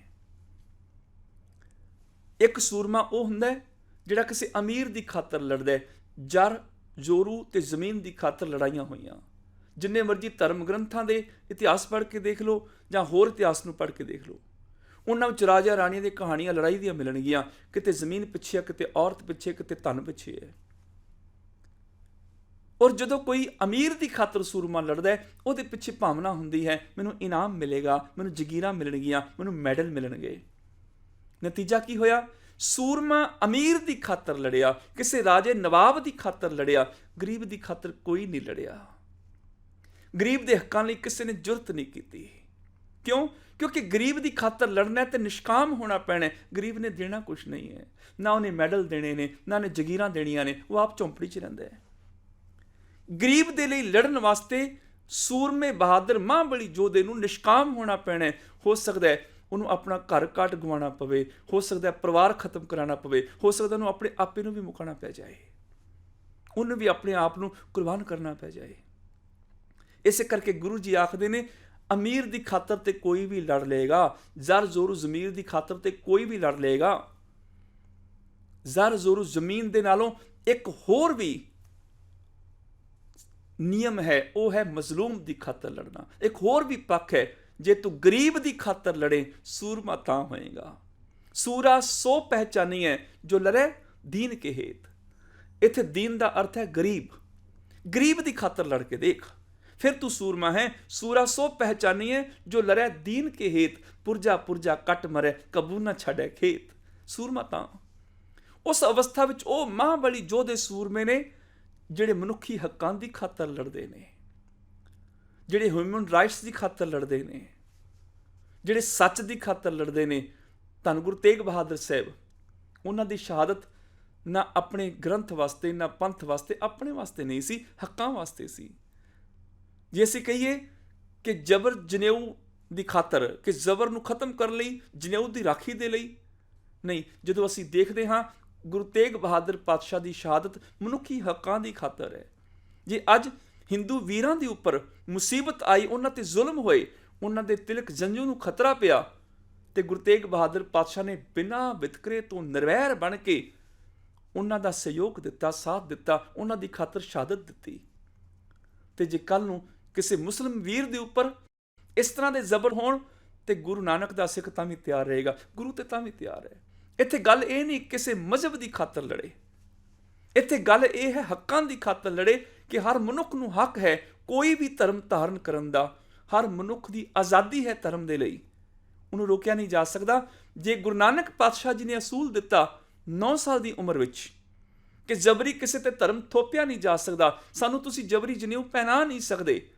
ਇੱਕ ਸੂਰਮਾ ਉਹ ਹੁੰਦਾ ਜਿਹੜਾ ਕਿਸੇ ਅਮੀਰ ਦੀ ਖਾਤਰ ਲੜਦਾ ਹੈ। ਜਰ ਜੋਰੂ ਤੇ ਜ਼ਮੀਨ ਦੀ ਖਾਤਰ ਲੜਾਈਆਂ ਹੋਈਆਂ। ਜਿੰਨੇ ਮਰਜ਼ੀ ਧਰਮ ਗ੍ਰੰਥਾਂ ਦੇ ਇਤਿਹਾਸ ਪੜ੍ਹ ਕੇ ਦੇਖ ਲਓ ਜਾਂ ਹੋਰ ਇਤਿਹਾਸ ਨੂੰ ਪੜ੍ਹ ਕੇ ਦੇਖ ਲਓ, ਉਹਨਾਂ ਵਿੱਚ ਰਾਜਾ ਰਾਣੀਆਂ ਦੀਆਂ ਕਹਾਣੀਆਂ ਲੜਾਈ ਦੀਆਂ ਮਿਲਣਗੀਆਂ। ਕਿਤੇ ਜ਼ਮੀਨ ਪਿੱਛੇ ਹੈ, ਕਿਤੇ ਔਰਤ ਪਿੱਛੇ, ਕਿਤੇ ਧਨ ਪਿੱਛੇ ਹੈ। ਔਰ ਜਦੋਂ ਕੋਈ ਅਮੀਰ ਦੀ ਖਾਤਰ ਸੂਰਮਾ ਲੜਦਾ ਹੈ, ਉਹਦੇ ਪਿੱਛੇ ਭਾਵਨਾ ਹੁੰਦੀ ਹੈ ਮੈਨੂੰ ਇਨਾਮ ਮਿਲੇਗਾ, ਮੈਨੂੰ ਜਗੀਰਾਂ ਮਿਲਣਗੀਆਂ, ਮੈਨੂੰ ਮੈਡਲ ਮਿਲਣਗੇ। ਨਤੀਜਾ ਕੀ ਹੋਇਆ? ਸੂਰਮਾ ਅਮੀਰ ਦੀ ਖਾਤਰ ਲੜਿਆ, ਕਿਸੇ ਰਾਜੇ ਨਵਾਬ ਦੀ ਖਾਤਰ ਲੜਿਆ, ਗਰੀਬ ਦੀ ਖਾਤਰ ਕੋਈ ਨਹੀਂ ਲੜਿਆ। ਗਰੀਬ ਦੇ ਹੱਕਾਂ ਲਈ ਕਿਸੇ ਨੇ ਜੁਰਤ ਨਹੀਂ ਕੀਤੀ। ਕਿਉਂ? ਕਿਉਂਕਿ ਗਰੀਬ ਦੀ ਖਾਤਰ ਲੜਨਾ ਤੇ ਨਿਸ਼ਕਾਮ ਹੋਣਾ ਪੈਣਾ। ਗਰੀਬ ਨੇ ਦੇਣਾ ਕੁਛ ਨਹੀਂ ਹੈ, ਨਾ ਉਹਨੇ ਮੈਡਲ ਦੇਣੇ ਨੇ, ਨਾ ਉਹਨੇ ਜਗੀਰਾਂ ਦੇਣੀਆਂ ਨੇ, ਉਹ ਆਪ ਝੌਂਪੜੀ 'ਚ ਰਹਿੰਦਾ ਹੈ। ਗਰੀਬ ਦੇ ਲਈ ਲੜਨ ਵਾਸਤੇ ਸੂਰਮੇ ਬਹਾਦਰ ਮਹਾਂਬਲੀ ਯੋਧੇ ਨੂੰ ਨਿਸ਼ਕਾਮ ਹੋਣਾ ਪੈਣਾ। ਹੋ ਸਕਦਾ ਹੈ ਉਹਨੂੰ ਆਪਣਾ ਘਰ ਘਾਟ ਗਵਾਉਣਾ ਪਵੇ, ਹੋ ਸਕਦਾ ਪਰਿਵਾਰ ਖਤਮ ਕਰਾਉਣਾ ਪਵੇ, ਹੋ ਸਕਦਾ ਉਹਨੂੰ ਆਪਣੇ ਆਪੇ ਨੂੰ ਵੀ ਮੁਕਾਉਣਾ ਪੈ ਜਾਏ, ਉਹਨੂੰ ਵੀ ਆਪਣੇ ਆਪ ਨੂੰ ਕੁਰਬਾਨ ਕਰਨਾ ਪੈ ਜਾਏ। ਇਸੇ ਕਰਕੇ ਗੁਰੂ ਜੀ ਆਖਦੇ ਨੇ, ਅਮੀਰ ਦੀ ਖਾਤਰ ਤੇ ਕੋਈ ਵੀ ਲੜ ਲਏਗਾ, ਜ਼ਰ ਜ਼ੋਰੂ ਜ਼ਮੀਰ ਦੀ ਖਾਤਰ ਤੇ ਕੋਈ ਵੀ ਲੜ ਲਏਗਾ। ਜ਼ਰ ਜ਼ੋਰੂ ਜ਼ਮੀਨ ਦੇ ਨਾਲੋਂ ਇੱਕ ਹੋਰ ਵੀ ਨਿਯਮ ਹੈ, ਉਹ ਹੈ ਮਜ਼ਲੂਮ ਦੀ ਖਾਤਰ ਲੜਨਾ। ਇੱਕ ਹੋਰ ਵੀ ਪੱਖ ਹੈ, ਜੇ ਤੂੰ ਗਰੀਬ ਦੀ ਖਾਤਰ ਲੜੇ ਸੂਰਮਾ ਤਾਂ ਹੋਏਗਾ। ਸੂਰਾ ਸੋ ਪਹਿਚਾਨੀ ਹੈ ਜੋ ਲੜੇ ਦੀਨ ਕੇ ਹੇਤ। ਇੱਥੇ ਦੀਨ ਦਾ ਅਰਥ ਹੈ ਗਰੀਬ। ਗਰੀਬ ਦੀ ਖਾਤਰ ਲੜ ਕੇ ਦੇਖ, ਫਿਰ ਤੂੰ ਸੂਰਮਾ ਹੈ। ਸੂਰਾ ਸੋ ਪਹਿਚਾਨੀ ਹੈ ਜੋ ਲੜੇ ਦੀਨ ਕੇ ਹੇਤ। ਪੁਰਜਾ ਪੁਰਜਾ ਕੱਟ ਮਰੇ ਕਬੂ ਨਾ ਛੱਡੇ ਖੇਤ। ਸੂਰਮਾ ਤਾਂ ਉਸ ਅਵਸਥਾ ਵਿੱਚ ਉਹ ਮਹਾਂਬਲੀ ਯੋਧੇ ਸੂਰਮੇ ਨੇ ਜਿਹੜੇ ਮਨੁੱਖੀ ਹੱਕਾਂ ਦੀ ਖਾਤਰ ਲੜਦੇ ਨੇ, ਜਿਹੜੇ ਹਿਊਮਨ ਰਾਈਟਸ ਦੀ ਖਾਤਰ ਲੜਦੇ ਨੇ, ਜਿਹੜੇ ਸੱਚ ਦੀ ਖਾਤਰ ਲੜਦੇ ਨੇ। ਧੰਨ ਗੁਰੂ ਤੇਗ ਬਹਾਦਰ ਸਾਹਿਬ, ਉਹਨਾਂ ਦੀ ਸ਼ਹਾਦਤ ਨਾ ਆਪਣੇ ਗ੍ਰੰਥ ਵਾਸਤੇ, ਨਾ ਪੰਥ ਵਾਸਤੇ, ਆਪਣੇ ਵਾਸਤੇ ਨਹੀਂ ਸੀ, ਹੱਕਾਂ ਵਾਸਤੇ ਸੀ। ਜੇ ਅਸੀਂ ਕਹੀਏ ਕਿ ਜ਼ਬਰ ਜਨੇਊ ਦੀ ਖਾਤਰ, ਕਿ ਜ਼ਬਰ ਨੂੰ ਖਤਮ ਕਰਨ ਲਈ, ਜਨੇਊ ਦੀ ਰਾਖੀ ਦੇ ਲਈ ਨਹੀਂ। ਜਦੋਂ ਅਸੀਂ ਦੇਖਦੇ ਹਾਂ ਗੁਰੂ ਤੇਗ ਬਹਾਦਰ ਪਾਤਸ਼ਾਹ ਦੀ ਸ਼ਹਾਦਤ ਮਨੁੱਖੀ ਹੱਕਾਂ ਦੀ ਖਾਤਰ ਹੈ। ਜੇ ਅੱਜ ਹਿੰਦੂ ਵੀਰਾਂ ਦੇ ਉੱਪਰ ਮੁਸੀਬਤ ਆਈ, ਉਹਨਾਂ ਤੇ ਜ਼ੁਲਮ ਹੋਏ, ਉਹਨਾਂ ਦੇ ਤਿਲਕ ਜੰਝੂ ਨੂੰ ਖਤਰਾ ਪਿਆ, ਤੇ ਗੁਰੂ ਤੇਗ ਬਹਾਦਰ ਪਾਤਸ਼ਾਹ ਨੇ ਬਿਨਾਂ ਵਿਤਕਰੇ ਤੋਂ ਨਿਰਵੈਰ ਬਣ ਕੇ ਉਹਨਾਂ ਦਾ ਸਹਿਯੋਗ ਦਿੱਤਾ, ਸਾਥ ਦਿੱਤਾ, ਉਹਨਾਂ ਦੀ ਖਾਤਰ ਸ਼ਹਾਦਤ ਦਿੱਤੀ। ਤੇ ਜੇ ਕੱਲ ਨੂੰ ਕਿਸੇ ਮੁਸਲਿਮ ਵੀਰ ਦੇ ਉੱਪਰ ਇਸ ਤਰ੍ਹਾਂ ਦੇ ਜ਼ਬਰ ਹੋਣ ਤੇ ਗੁਰੂ ਨਾਨਕ ਦਾ ਸਿੱਖ ਤਾਂ ਵੀ ਤਿਆਰ ਰਹੇਗਾ, ਗੁਰੂ ਤੇ ਤਾਂ ਵੀ ਤਿਆਰ ਹੈ। ਇੱਥੇ ਗੱਲ ਇਹ ਨਹੀਂ ਕਿਸੇ ਮਜ਼ਹਬ ਦੀ ਖਾਤਰ ਲੜੇ, ਇੱਥੇ ਗੱਲ ਇਹ ਹੈ ਹੱਕਾਂ ਦੀ ਖਾਤਰ ਲੜੇ ਕਿ ਹਰ ਮਨੁੱਖ ਨੂੰ ਹੱਕ ਹੈ ਕੋਈ ਵੀ ਧਰਮ ਧਾਰਨ ਕਰਨ ਦਾ। ਹਰ ਮਨੁੱਖ ਦੀ ਆਜ਼ਾਦੀ ਹੈ ਧਰਮ ਦੇ ਲਈ, ਉਹਨੂੰ ਰੋਕਿਆ ਨਹੀਂ ਜਾ ਸਕਦਾ। ਜੇ ਗੁਰੂ ਨਾਨਕ ਪਾਤਸ਼ਾਹ ਜੀ ਨੇ ਅਸੂਲ ਦਿੱਤਾ 9 ਸਾਲ ਦੀ ਉਮਰ ਵਿੱਚ ਕਿ ਜਬਰੀ ਕਿਸੇ ਤੇ ਧਰਮ ਥੋਪਿਆ ਨਹੀਂ ਜਾ ਸਕਦਾ, ਸਾਨੂੰ ਤੁਸੀਂ ਜਬਰੀ ਜਨੇਊ ਪਹਿਨਾ ਨਹੀਂ ਸਕਦੇ,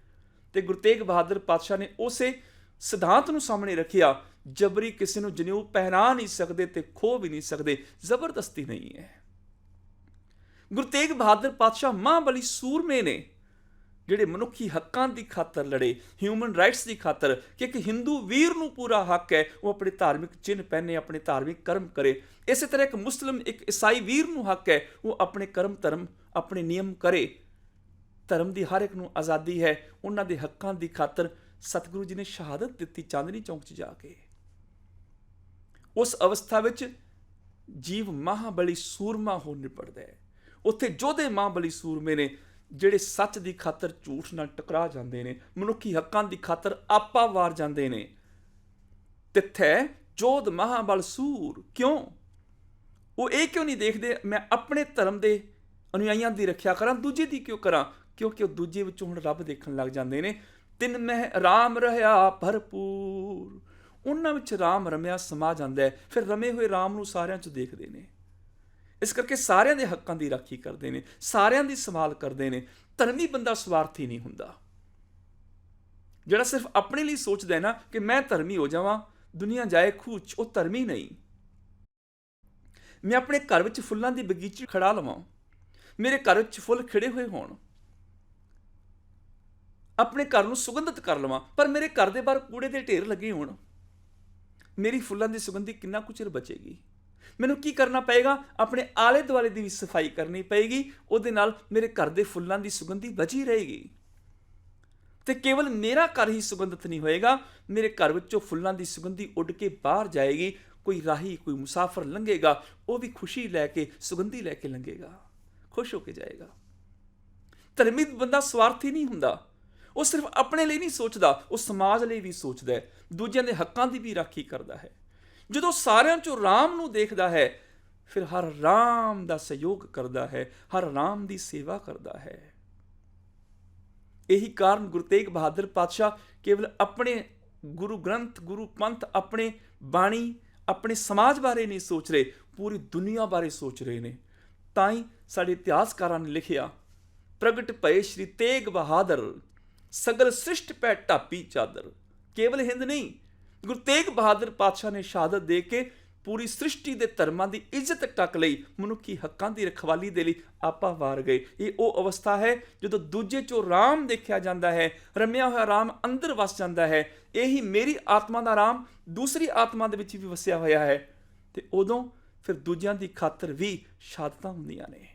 ਤੇ ਗੁਰੂ ਤੇਗ ਬਹਾਦਰ ਪਾਤਸ਼ਾਹ ਨੇ ਉਸੇ ਸਿਧਾਂਤ ਨੂੰ ਸਾਹਮਣੇ ਰੱਖਿਆ, ਜਬਰੀ ਕਿਸੇ ਨੂੰ ਜਨੇਊ ਪਹਿਨਾ ਨਹੀਂ ਸਕਦੇ ਤੇ ਖੋਹ ਵੀ ਨਹੀਂ ਸਕਦੇ, ਜ਼ਬਰਦਸਤੀ ਨਹੀਂ ਹੈ। ਗੁਰੂ ਤੇਗ ਬਹਾਦਰ ਪਾਤਸ਼ਾਹ ਮਹਾਂਬਲੀ ਸੂਰਮੇ ਨੇ ਜਿਹੜੇ ਮਨੁੱਖੀ ਹੱਕਾਂ ਦੀ ਖਾਤਰ ਲੜੇ, ਹਿਊਮਨ ਰਾਈਟਸ ਦੀ ਖਾਤਰ, ਕਿ ਇੱਕ ਹਿੰਦੂ ਵੀਰ ਨੂੰ ਪੂਰਾ ਹੱਕ ਹੈ ਉਹ ਆਪਣੇ ਧਾਰਮਿਕ ਚਿੰਨ੍ਹ ਪਹਿਨੇ, ਆਪਣੇ ਧਾਰਮਿਕ ਕਰਮ ਕਰੇ। ਇਸੇ ਤਰ੍ਹਾਂ ਇੱਕ ਮੁਸਲਿਮ, ਇੱਕ ਈਸਾਈ ਵੀਰ ਨੂੰ ਹੱਕ ਹੈ ਉਹ ਆਪਣੇ ਕਰਮ ਧਰਮ, ਆਪਣੇ ਨਿਯਮ ਕਰੇ। ਧਰਮ ਦੀ ਹਰ ਇੱਕ ਨੂੰ ਆਜ਼ਾਦੀ ਹੈ। ਉਹਨਾਂ ਦੇ ਹੱਕਾਂ ਦੀ ਖਾਤਰ ਸਤਿਗੁਰੂ ਜੀ ਨੇ ਸ਼ਹਾਦਤ ਦਿੱਤੀ ਚਾਂਦਨੀ ਚੌਂਕ 'ਚ ਜਾ ਕੇ। ਉਸ ਅਵਸਥਾ ਵਿੱਚ ਜੀਵ ਮਹਾਂਬਲੀ ਸੂਰਮਾ ਹੋ ਨਿਪਟਦਾ ਹੈ। ਉੱਥੇ ਯੋਧੇ ਮਹਾਂਬਲੀ ਸੂਰਮੇ ਨੇ ਜਿਹੜੇ ਸੱਚ ਦੀ ਖਾਤਰ ਝੂਠ ਨਾਲ ਟਕਰਾ ਜਾਂਦੇ ਨੇ, ਮਨੁੱਖੀ ਹੱਕਾਂ ਦੀ ਖਾਤਰ ਆਪਾ ਵਾਰ ਜਾਂਦੇ ਨੇ। ਤਿੱਥੈ ਜੋਧ ਮਹਾਂਬਲ ਸੂਰ। ਕਿਉਂ? ਉਹ ਇਹ ਕਿਉਂ ਨਹੀਂ ਦੇਖਦੇ ਮੈਂ ਆਪਣੇ ਧਰਮ ਦੇ ਅਨੁਯਾਈਆਂ ਦੀ ਰੱਖਿਆ ਕਰਾਂ, ਦੂਜੇ ਦੀ ਕਿਉਂ ਕਰਾਂ? ਕਿਉਂਕਿ ਉਹ ਦੂਜੇ ਵਿੱਚੋਂ ਹੁਣ ਰੱਬ ਦੇਖਣ ਲੱਗ ਜਾਂਦੇ ਨੇ। ਤਿੰਨ ਮਹਿ ਰਾਮ ਰਹਾ ਭਰਪੂਰ, ਉਹਨਾਂ ਵਿੱਚ ਰਾਮ ਰਮਿਆ ਸਮਾ ਜਾਂਦਾ ਹੈ। ਫਿਰ ਰਮੇ ਹੋਏ ਰਾਮ ਨੂੰ ਸਾਰਿਆਂ 'ਚ ਦੇਖਦੇ ਨੇ। ਇਸ ਕਰਕੇ ਸਾਰਿਆਂ ਦੇ ਹੱਕਾਂ ਦੀ ਰਾਖੀ ਕਰਦੇ ਨੇ, ਸਾਰਿਆਂ ਦੀ ਸੰਭਾਲ ਕਰਦੇ ਨੇ। ਧਰਮੀ ਬੰਦਾ ਸਵਾਰਥੀ ਨਹੀਂ ਹੁੰਦਾ। ਜਿਹੜਾ ਸਿਰਫ ਆਪਣੇ ਲਈ ਸੋਚਦਾ ਹੈ ਨਾ ਕਿ ਮੈਂ ਧਰਮੀ ਹੋ ਜਾਵਾਂ, ਦੁਨੀਆ ਜਾਏ ਖੂਹ 'ਚ, ਉਹ ਧਰਮੀ ਨਹੀਂ। ਮੈਂ ਆਪਣੇ ਘਰ ਵਿੱਚ ਫੁੱਲਾਂ ਦੀ ਬਗੀਚੀ ਖੜਾ ਲਵਾਂ, ਮੇਰੇ ਘਰ ਵਿੱਚ ਫੁੱਲ ਖਿੜੇ ਹੋਏ ਹੋਣ, ਆਪਣੇ ਘਰ ਨੂੰ ਸੁਗੰਧਿਤ ਕਰ ਲਵਾਂ, ਪਰ ਮੇਰੇ ਘਰ ਦੇ ਬਾਹਰ ਕੂੜੇ ਦੇ ਢੇਰ ਲੱਗੇ ਹੋਣ, ਮੇਰੀ ਫੁੱਲਾਂ ਦੀ ਸੁਗੰਧੀ ਕਿੰਨਾ ਕੁ ਚਿਰ ਬਚੇਗੀ? ਮੈਨੂੰ ਕੀ ਕਰਨਾ ਪਏਗਾ? ਆਪਣੇ ਆਲੇ ਦੁਆਲੇ ਦੀ ਵੀ ਸਫਾਈ ਕਰਨੀ ਪਏਗੀ, ਉਹਦੇ ਨਾਲ ਮੇਰੇ ਘਰ ਦੇ ਫੁੱਲਾਂ ਦੀ ਸੁਗੰਧੀ ਬਚੀ ਰਹੇਗੀ। ਤੇ ਕੇਵਲ ਮੇਰਾ ਘਰ ਹੀ ਸੁਗੰਧਿਤ ਨਹੀਂ ਹੋਏਗਾ, ਮੇਰੇ ਘਰ ਵਿੱਚੋਂ ਫੁੱਲਾਂ ਦੀ ਸੁਗੰਧੀ ਉੱਡ ਕੇ ਬਾਹਰ ਜਾਏਗੀ। ਕੋਈ ਰਾਹੀ, ਕੋਈ ਮੁਸਾਫਰ ਲੰਘੇਗਾ, ਉਹ ਵੀ ਖੁਸ਼ੀ ਲੈ ਕੇ, ਸੁਗੰਧੀ ਲੈ ਕੇ ਲੰਘੇਗਾ, ਖੁਸ਼ ਹੋ ਕੇ ਜਾਏਗਾ। ਧਰਮੀ ਬੰਦਾ ਸਵਾਰਥੀ ਨਹੀਂ ਹੁੰਦਾ। ਉਹ ਸਿਰਫ ਆਪਣੇ ਲਈ ਨਹੀਂ ਸੋਚਦਾ, ਉਹ ਸਮਾਜ ਲਈ ਵੀ ਸੋਚਦਾ ਹੈ, ਦੂਜਿਆਂ ਦੇ ਹੱਕਾਂ ਦੀ ਵੀ ਰਾਖੀ ਕਰਦਾ ਹੈ। ਜਦੋਂ ਸਾਰਿਆਂ 'ਚੋਂ ਰਾਮ ਨੂੰ ਦੇਖਦਾ ਹੈ, ਫਿਰ ਹਰ ਰਾਮ ਦਾ ਸਹਿਯੋਗ ਕਰਦਾ ਹੈ, ਹਰ ਰਾਮ ਦੀ ਸੇਵਾ ਕਰਦਾ ਹੈ। ਇਹੀ ਕਾਰਨ ਗੁਰੂ ਤੇਗ ਬਹਾਦਰ ਪਾਤਸ਼ਾਹ ਕੇਵਲ ਆਪਣੇ ਗੁਰੂ ਗ੍ਰੰਥ, ਗੁਰੂ ਪੰਥ, ਆਪਣੇ ਬਾਣੀ, ਆਪਣੇ ਸਮਾਜ ਬਾਰੇ ਨਹੀਂ ਸੋਚ ਰਹੇ, ਪੂਰੀ ਦੁਨੀਆ ਬਾਰੇ ਸੋਚ ਰਹੇ ਨੇ। ਤਾਂ ਹੀ ਸਾਡੇ ਇਤਿਹਾਸਕਾਰਾਂ ਨੇ ਲਿਖਿਆ, ਪ੍ਰਗਟ ਭਏ ਸ਼੍ਰੀ ਤੇਗ ਬਹਾਦਰ, ਸਗਲ ਸ੍ਰਿਸ਼ਟ ਪੈ ਢਾਪੀ ਚਾਦਰ। ਕੇਵਲ ਹਿੰਦ ਨਹੀਂ, ਗੁਰੂ ਤੇਗ ਬਹਾਦਰ ਪਾਤਸ਼ਾਹ ਨੇ ਸ਼ਹਾਦਤ ਦੇ ਕੇ ਪੂਰੀ ਸ੍ਰਿਸ਼ਟੀ ਦੇ ਧਰਮਾਂ ਦੀ ਇੱਜ਼ਤ ਟੱਕ ਲਈ, ਮਨੁੱਖੀ ਹੱਕਾਂ ਦੀ ਰਖਵਾਲੀ ਦੇ ਲਈ ਆਪਾ ਵਾਰ ਗਏ। ਇਹ ਉਹ ਅਵਸਥਾ ਹੈ ਜਦੋਂ ਦੂਜੇ 'ਚੋਂ ਰਾਮ ਦੇਖਿਆ ਜਾਂਦਾ ਹੈ, ਰਮਿਆ ਹੋਇਆ ਰਾਮ ਅੰਦਰ ਵਸ ਜਾਂਦਾ ਹੈ। ਇਹੀ ਮੇਰੀ ਆਤਮਾ ਦਾ ਰਾਮ ਦੂਸਰੀ ਆਤਮਾ ਦੇ ਵਿੱਚ ਵੀ ਵਸਿਆ ਹੋਇਆ ਹੈ। ਤੇ ਉਦੋਂ ਫਿਰ ਦੂਜਿਆਂ ਦੀ ਖਾਤਰ ਵੀ ਸ਼ਹਾਦਤਾਂ ਹੁੰਦੀਆਂ ਨੇ।